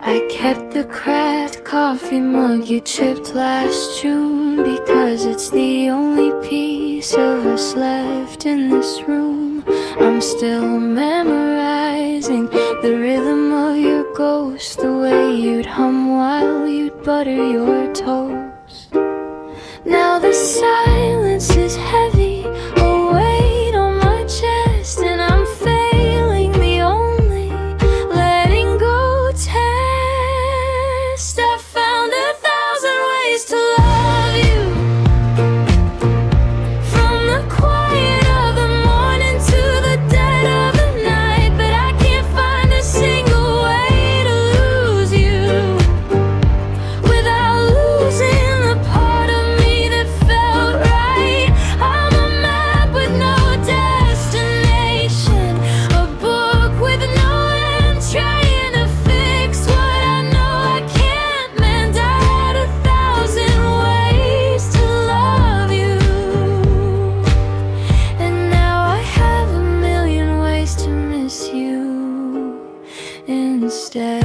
I kept the cracked coffee mug you chipped last June, because it's the only piece of us left in this room. I'm still memorizing the rhythm of your ghost, the way you'd hum while you'd butter your toast. Now the silence is heavy, a weight on my chest, and I'm failing the only letting go test. I found 1,000 ways to love you, from the quiet of the morning to the dead of the night, but I can't find a single way to lose you without losing the part of me that felt right. I'm a map with no destination, a book with no end, trying to fix what I know I can't mend. I had 1,000 ways to love you, and now I have a million ways to miss you instead.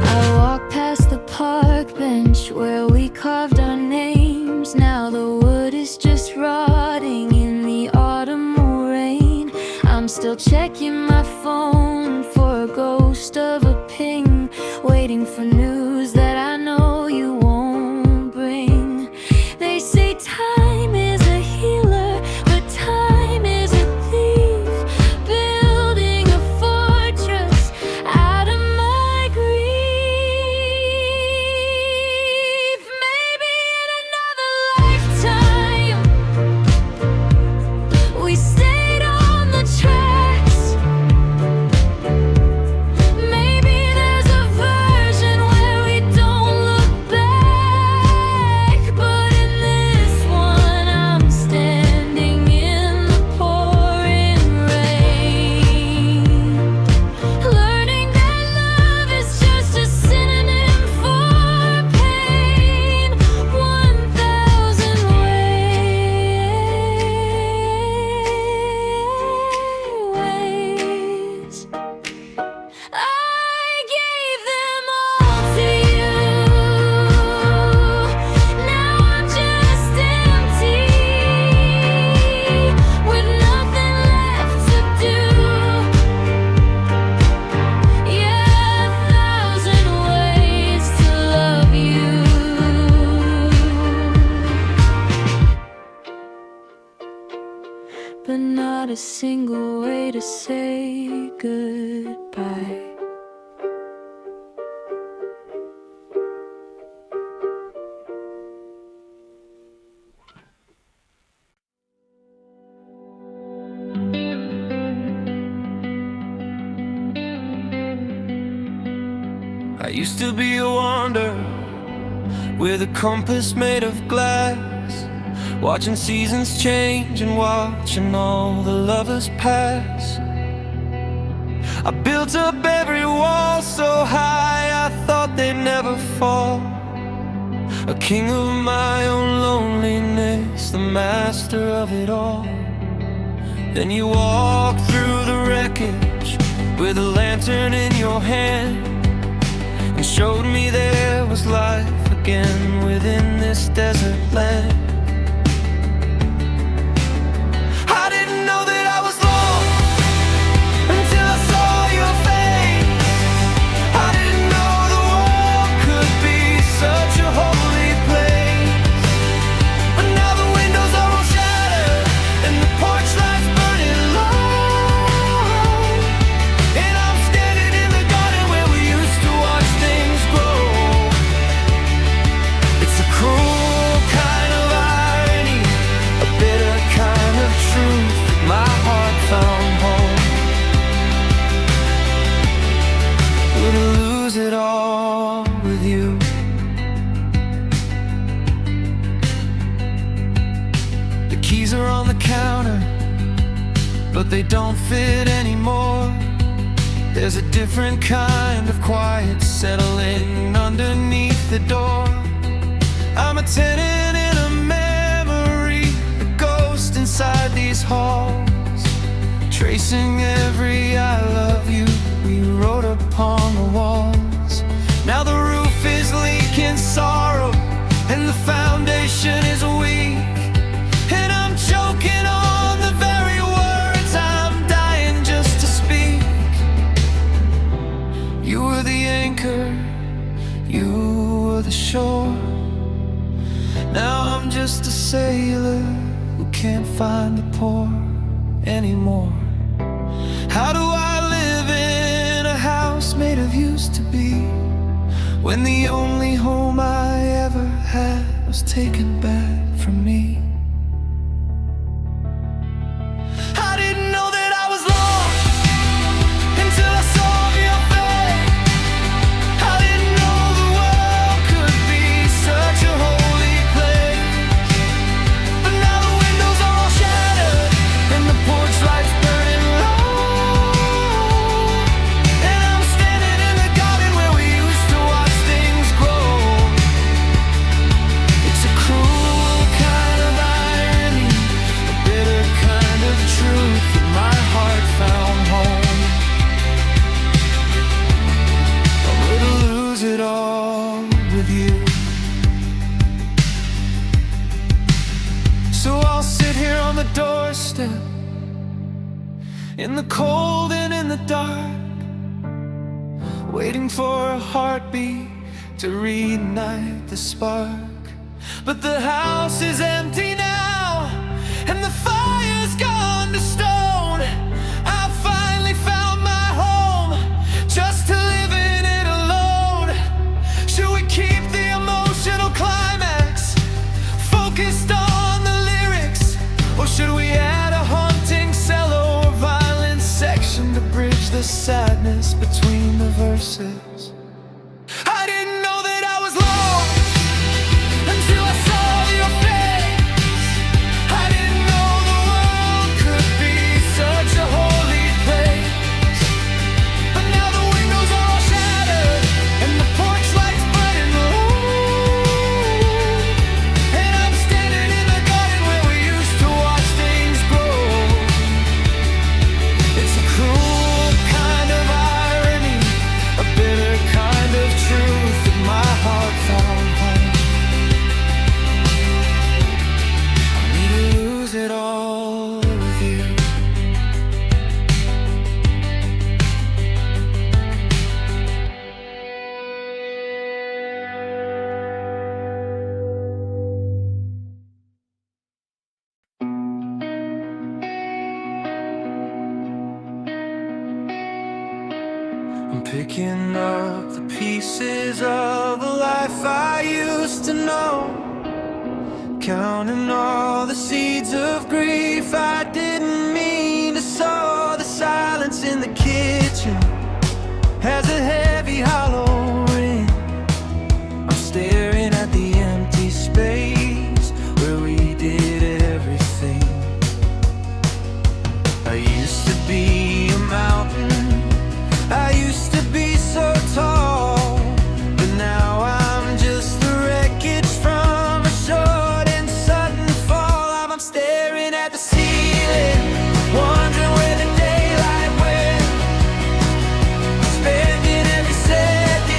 I walk past the park bench where we carved our names. Now the wood is just rotting in the autumnal rain. I'm still checking my phone for a ghost of a ping, waiting for news that I know you won't bring. They say time is a healer, but time is a thief, building a fortress out of my grief. Maybe in another lifetime we stayed on the tracks. Maybe there's a version where we don't look back, but in this one I'm standing in the pouring rain, learning that love is just a synonym for pain. 1,000 ways. I gave them all to you. Now I'm just empty, with nothing left to do. Yeah, 1,000 ways to love you, but not a single way to say goodbye. I used to be a wanderer with a compass made of glass, watching seasons change and watching all the lovers pass. I built up every wall so high I thought they'd never fall, a king of my own loneliness, the master of it all. Then you walked through the wreckage with a lantern in your hand, and showed me there was life again within this desert land. I didn't know that I was lost until I saw your face. I didn't know the world could be such a holy place, but now the windows are all shattered and the porch lights burning low, and I keys are on the counter, but they don't fit anymore. There's a different kind of quiet settling underneath the door. I'm a tenant in a memory, a ghost inside these halls, tracing every I love you we wrote upon the walls. Now the roof is leaking sorrow, and the foundation is weak, and I'm choking on the very words I'm dying just to speak. You were the anchor, you were the shore. Now I'm just a sailor who can't find the port anymore. How do I live in a house made of used to be, when the only home I ever had was taken back from me? I didn't know that I was lost until I saw your face. I didn't know the world could be such a holy place. But now the windows are all shattered, and the porch lights burning low, and I'm standing in the garden where we used to watch things grow. It's a cruel kind of irony, a bitter kind of truth that my heart found home. I'm gonna lose it all with you. So I'll sit here on the doorstep, in the cold and in the dark, waiting for a heartbeat to reignite the spark. But the house is empty now, and the fire's gone to stone. I finally found my home, just to live in it alone. Should we keep the emotional climax focused on the lyrics, or should we add a haunting cello or violin section to bridge the sadness between the verses? I didn't know that I was lost until I saw your face. I didn't know the world could be such a holy place. But now the windows are all shattered, and the porch lights burning low, and I'm standing in the garden where we used to watch things grow. It's a cruel kind of irony, a bitter kind of truth that my heart found home. I need to lose it all with you. I'm picking up the pieces of a life I used to know, counting all the seeds of grief I didn't mean to sow. The silence in the kitchen has a heavy hollow ring. I'm staring at the empty space where we did everything. I used to be a mountain, I used to be so tall, but now I'm just the wreckage from a short and sudden fall. I'm staring at the ceiling, wondering where the daylight went, spending every second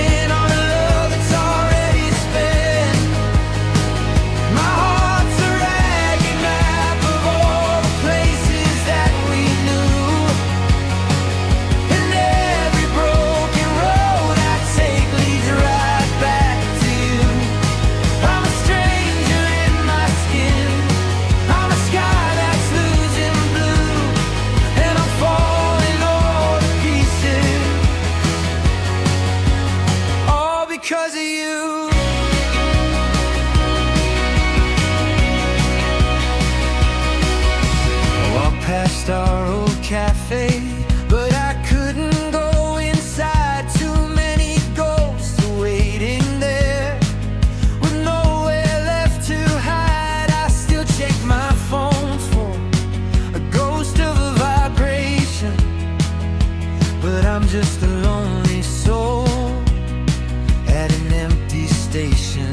station.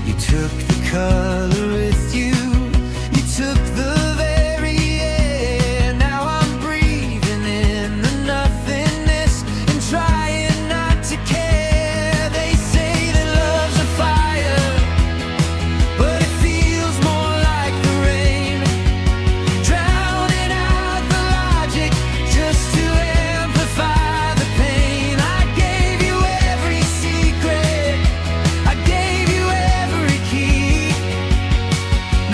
You took the color with you, you took the very air. Now I'm breathing in the nothingness and trying not to care. They say that love's a fire, but it feels more like the rain, drowning out the logic just to amplify the pain. I gave you every secret, I gave you every key.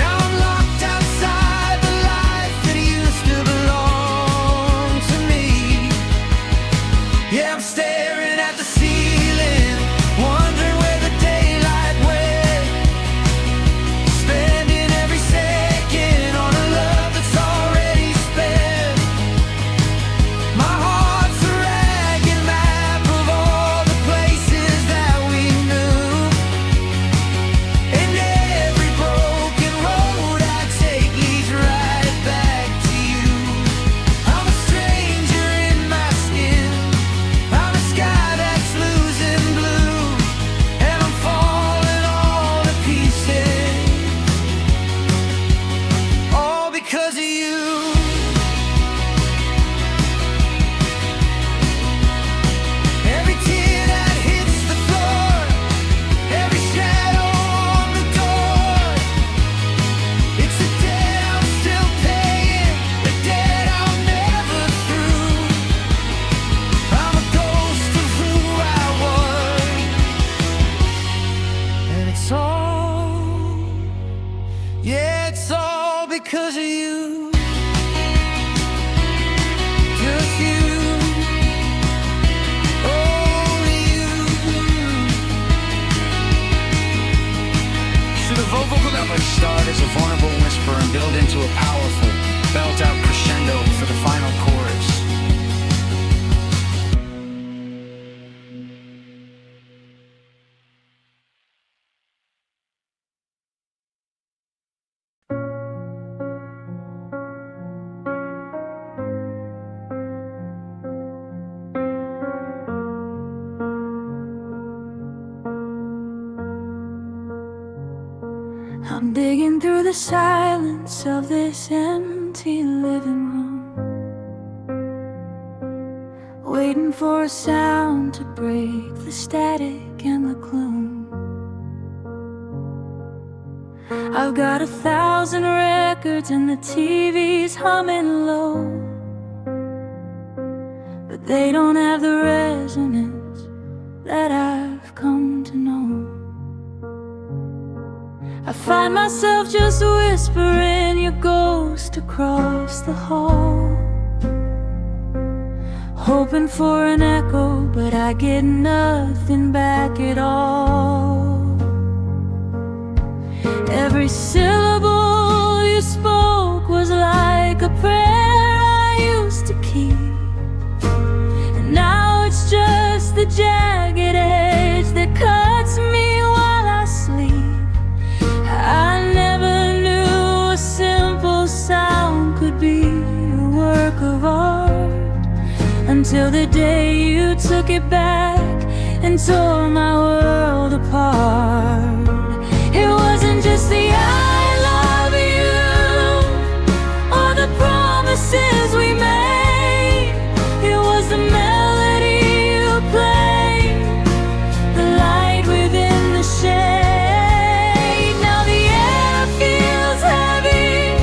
Now I'm locked outside the life that used to belong to me. Yeah, I'm staring at the ceiling, wondering where the daylight went, spending every second on a love that's already spent. My heart's a ragged map of all the places that we knew, and every broken road I take leads right back to you. I'm a stranger in my skin, I'm a sky that's losing blue, and I'm falling all to pieces, all because of you. Every tear that hits the floor, every shadow on the door, it's a debt I'm still paying, a debt I'm never through. I'm a ghost of who I was, and it's all, yeah, it's all because of you. Just you, only you. So the vocal would start as a vulnerable whisper and build into a powerful, belt-out crescendo for the final chorus. I'm digging through the silence of this empty living room, waiting for a sound to break the static and the gloom. I've got 1,000 records and the TV's humming low, but they don't have the resonance that I've come to know. I find myself just whispering your ghost across the hall, hoping for an echo, but I get nothing back at all. Every syllable you spoke was like a prayer I used to keep, and now it's just the jagged edge that cuts me while I sleep. I never knew a simple sound could be a work of art, until the day you took it back and tore my world apart. It wasn't just the I love you or the promises we made, it was the melody you played, the light within the shade. Now the air feels heavy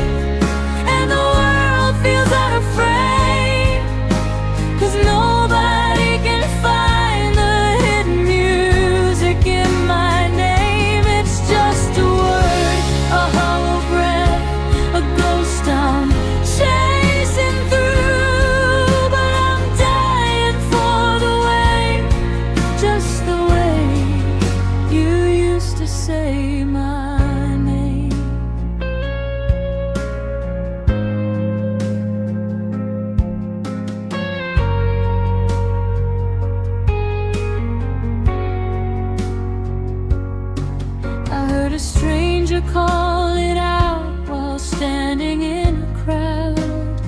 and the world feels out of frame, 'cause nobody can find the hidden music in my name. It's just a word, a hollow breath, a ghost I'm chasing through. But I'm dying for the way, just the way you used to say my name. I heard a stranger call it out while standing in a crowd,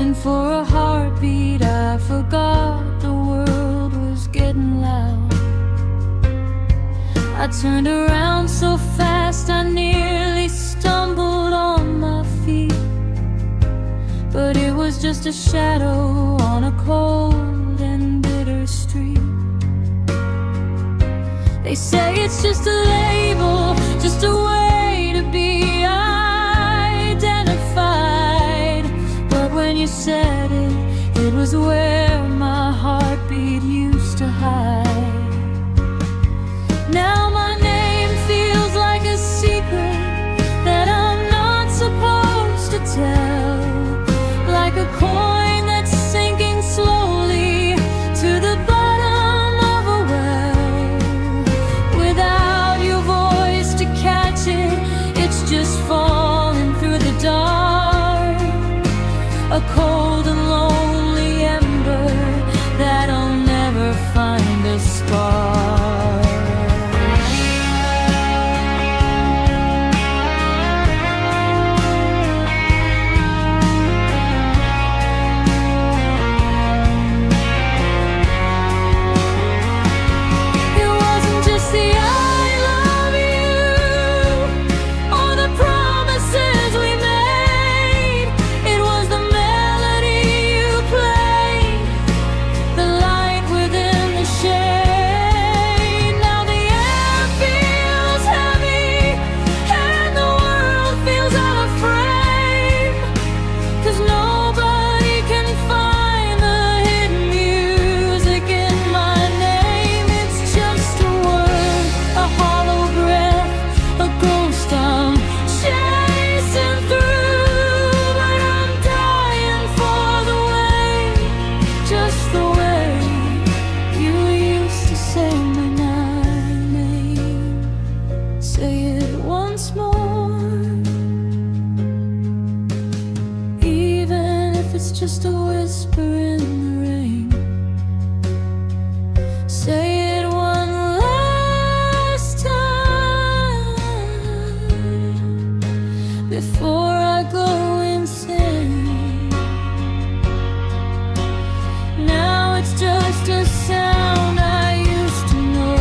and for a heartbeat I forgot the world was getting loud. I turned around so fast I nearly stumbled on my feet, but it was just a shadow on a cold and bitter street. They say it's just a label, just a way to be identified, but when you said it, it was where my heartbeat used to hide. Now my name feels like a secret that I'm not supposed to tell, like a coin that's sinking slowly to the bottom of a well. Without your voice to catch it, it's just falling through the dark, a cold and lonely ember that'll never find a spark. Just a whisper in the rain. Say it one last time before I go insane. Now it's just a sound I used to know,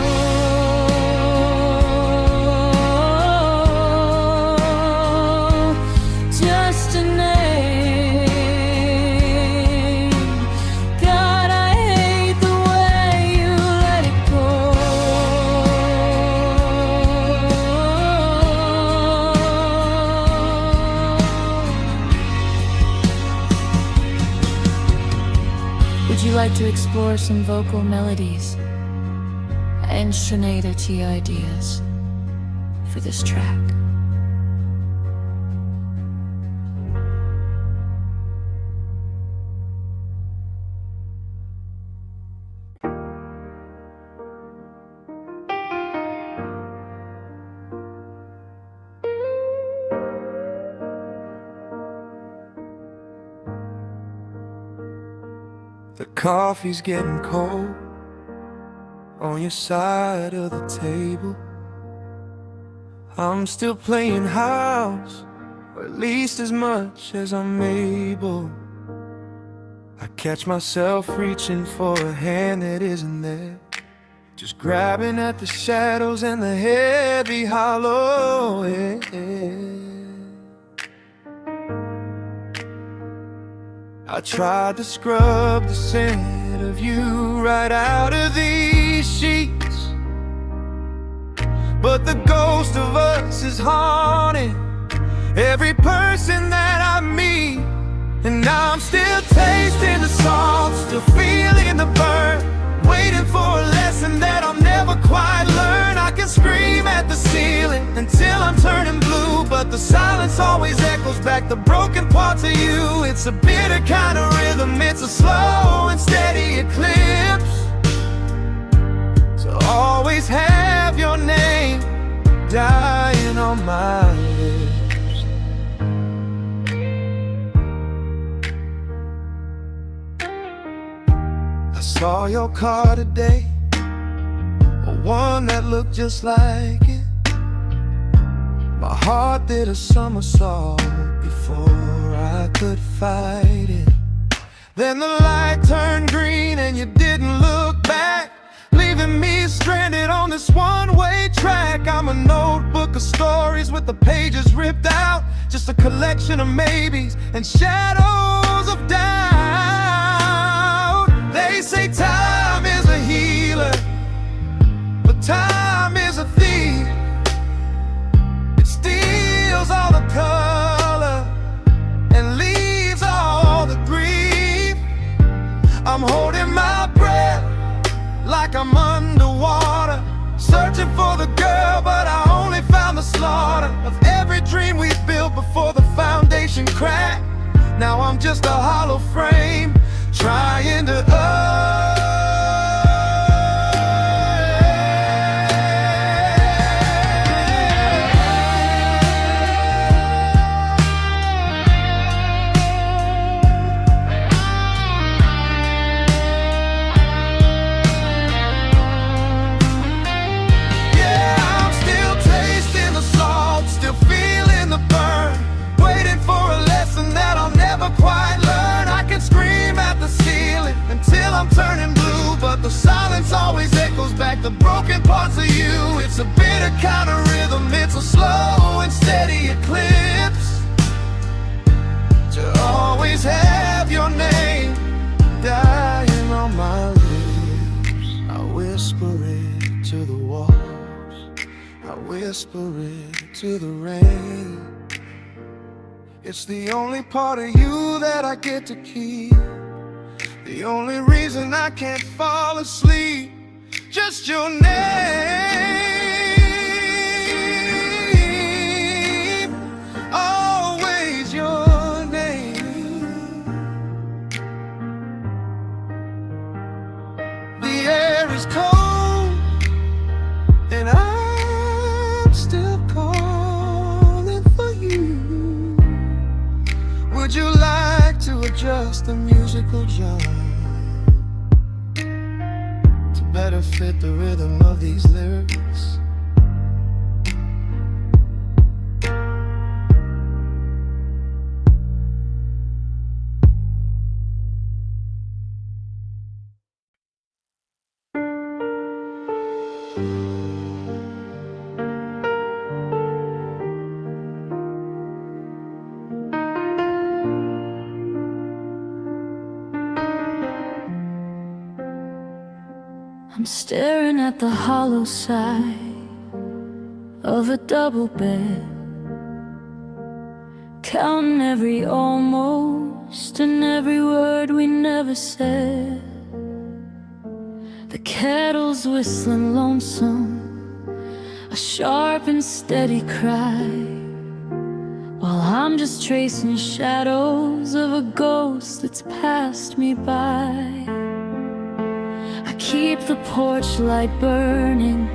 just a name. Would you like to explore some vocal melodies and Sinead ideas for this track? The coffee's getting cold on your side of the table. I'm still playing house, or at least as much as I'm able. I catch myself reaching for a hand that isn't there, just grabbing at the shadows and the heavy hollow air. I tried to scrub the scent of you right out of these sheets, but the ghost of us is haunting every person that I meet. And now I'm still tasting the salt, still feeling the burn, waiting for a lesson that I'll never quite learn. I can scream at the ceiling until I'm turning blue, but the silence always echoes back the broken parts of you. It's a bitter kind of rhythm, it's a slow and steady eclipse. So always have your name dying on my lips. I saw your car today, one that looked just like it. My heart did a somersault before I could fight it. Then the light turned green and you didn't look back, leaving me stranded on this one-way track, I'm a notebook of stories with the pages ripped out. Just a collection of maybes and shadows of doubt. They say time is a healer, but time is a thief. It steals all the color and leaves all the grief. I'm holding my breath like I'm underwater, searching for the girl, but I only found the slaughter of every dream we built before the foundation cracked. Now I'm just a hollow frame, trying to I'm turning blue, but the silence always echoes back the broken parts of you. It's a bitter kind of rhythm, it's a slow and steady eclipse. To always have your name dying on my lips. I whisper it to the walls, I whisper it to the rain. It's the only part of you that I get to keep, the only reason I can't fall asleep. Just your name, always your name. The air is cold and I'm still calling for you. Would you like to adjust the musical genre to better fit the rhythm of these lyrics? I'm staring at the hollow side of a double bed, counting every almost and every word we never said. The kettle's whistling lonesome, a sharp and steady cry, while I'm just tracing shadows of a ghost that's passed me by. I keep the porch light burning,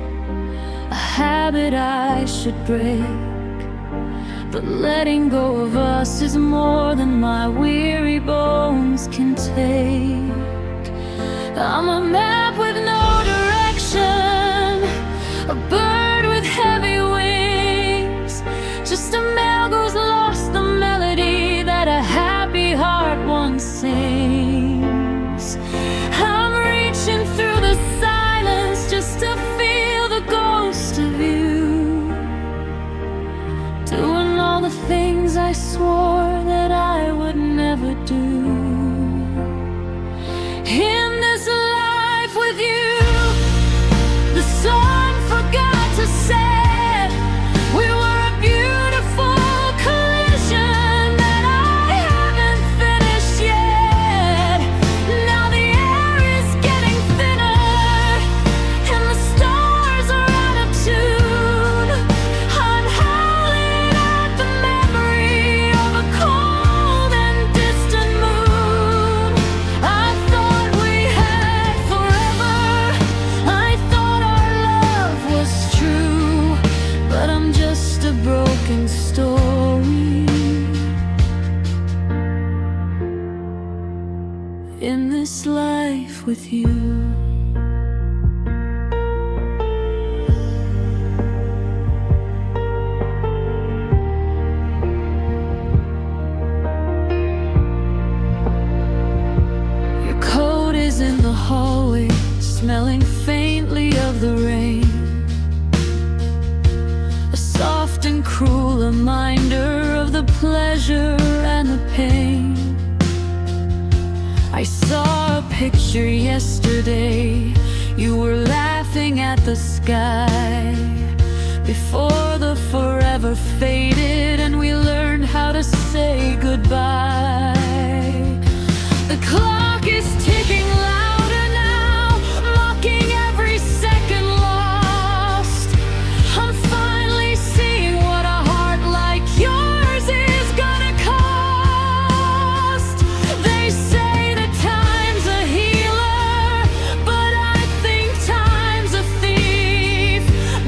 a habit I should break, but letting go of us is more than my weary bones can take. I'm a map with no direction, a bird with heavy wings, just a mail goes lost, the melody that a happy heart once sings. I'm reaching through the silence just to feel the ghost of you, doing all the things I swore that I would never do. In this life with you, I saw a picture yesterday. You were laughing at the sky before the forever faded and we learned how to say goodbye. The clock is ticking louder now, mocking every second lost. I'm finally seeing what a heart like yours is gonna cost. They say that time's a healer, but I think time's a thief,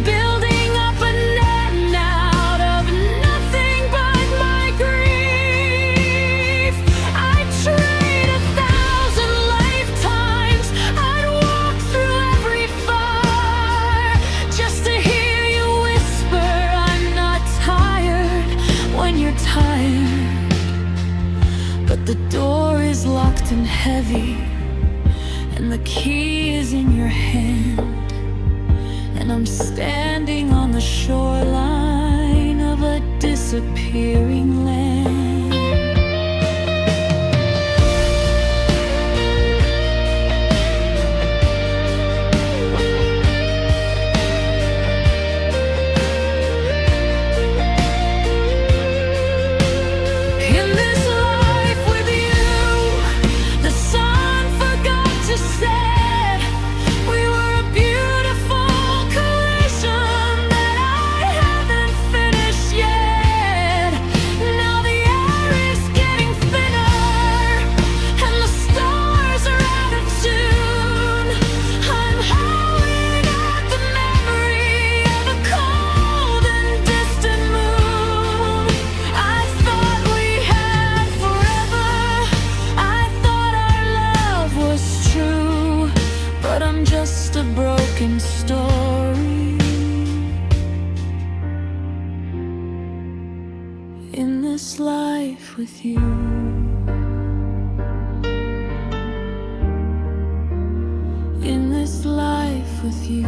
building up a net out of nothing but my grief. I'd trade 1,000 lifetimes, I'd walk through every fire just to hear you whisper, I'm not tired when you're tired. But the door is locked and heavy, and the key is in your hand, and I'm standing on the shoreline of a disappearing land. In this life with you, the sun forgot to set. We were a beautiful collision that I haven't finished yet. Now the air is getting thinner and the stars are out of tune. I'm howling at the memory of a cold and distant moon. I thought we had forever, I thought our love was true, but I'm just a broken story in this life with you. In this life with you.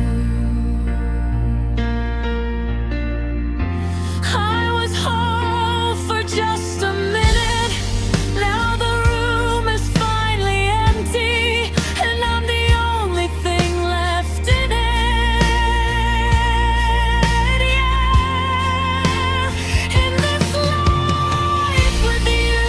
I was whole for just a minute. Now the room is finally empty, and I'm the only thing left in it. Yeah, in this life with you.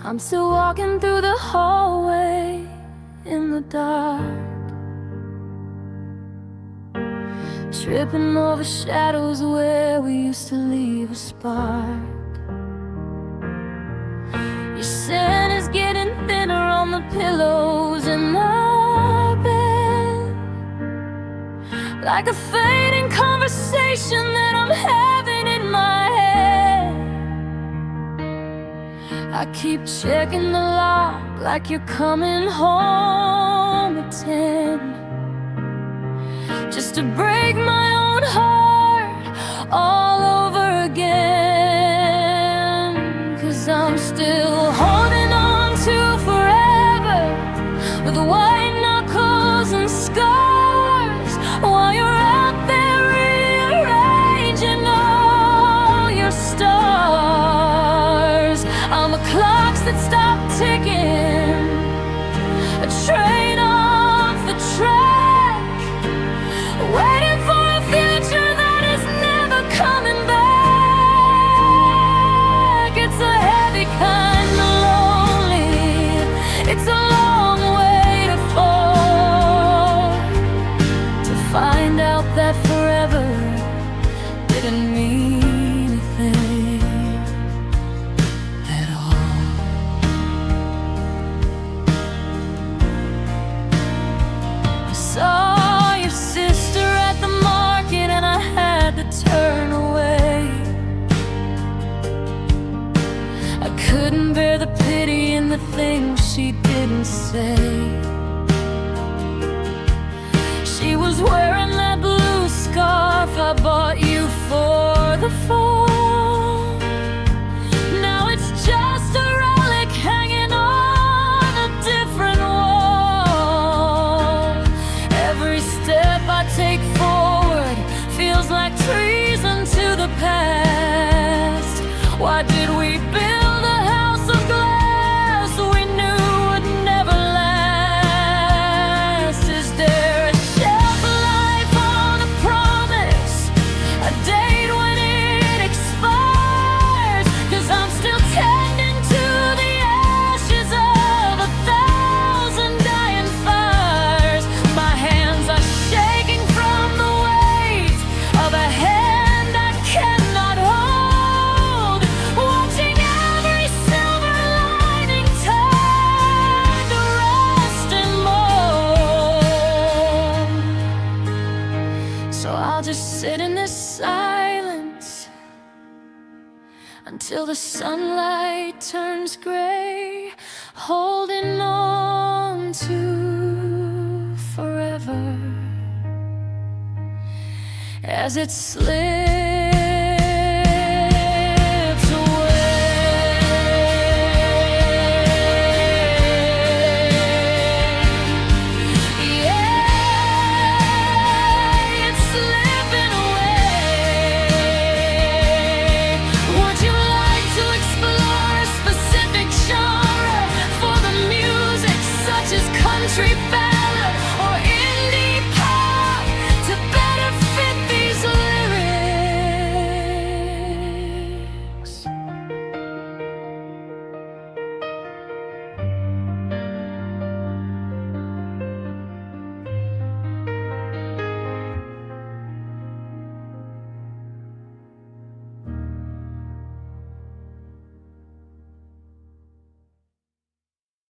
I'm still walking through the hallway in the dark, tripping over shadows where we used to leave a spark. Your scent is getting thinner on the pillows in my bed, like a fading conversation that I'm having in my head. I keep checking the lock like you're coming home at 10, just to break my own heart all over again. 'Cause I'm still holding on to forever with white knuckles and scars, while you're out there rearranging all your stars. I'm a clocks that stop ticking, a train off the track, waiting for a future that is never coming back. It's a heavy kind of lonely, it's a long way to fall, to find out that forever didn't mean a thing at all. I saw your sister at the market and I had to turn away. she didn't say. She was wearing that blue scarf I bought you for the fall. Now it's just a relic hanging on a different wall. Every step I take forward feels like treason to the past. Why did we build a house of glass we knew would never last? Is there a shelf life on a promise, a date when it expires? 'Cause I'm still tending to the ashes of 1,000 dying fires. My hands are shaking from the weight of a hand I cannot hold, watching every silver lining turn to rust and mold. So I'll just sit in this silence until the sunlight turns gray, holding on to forever as it slips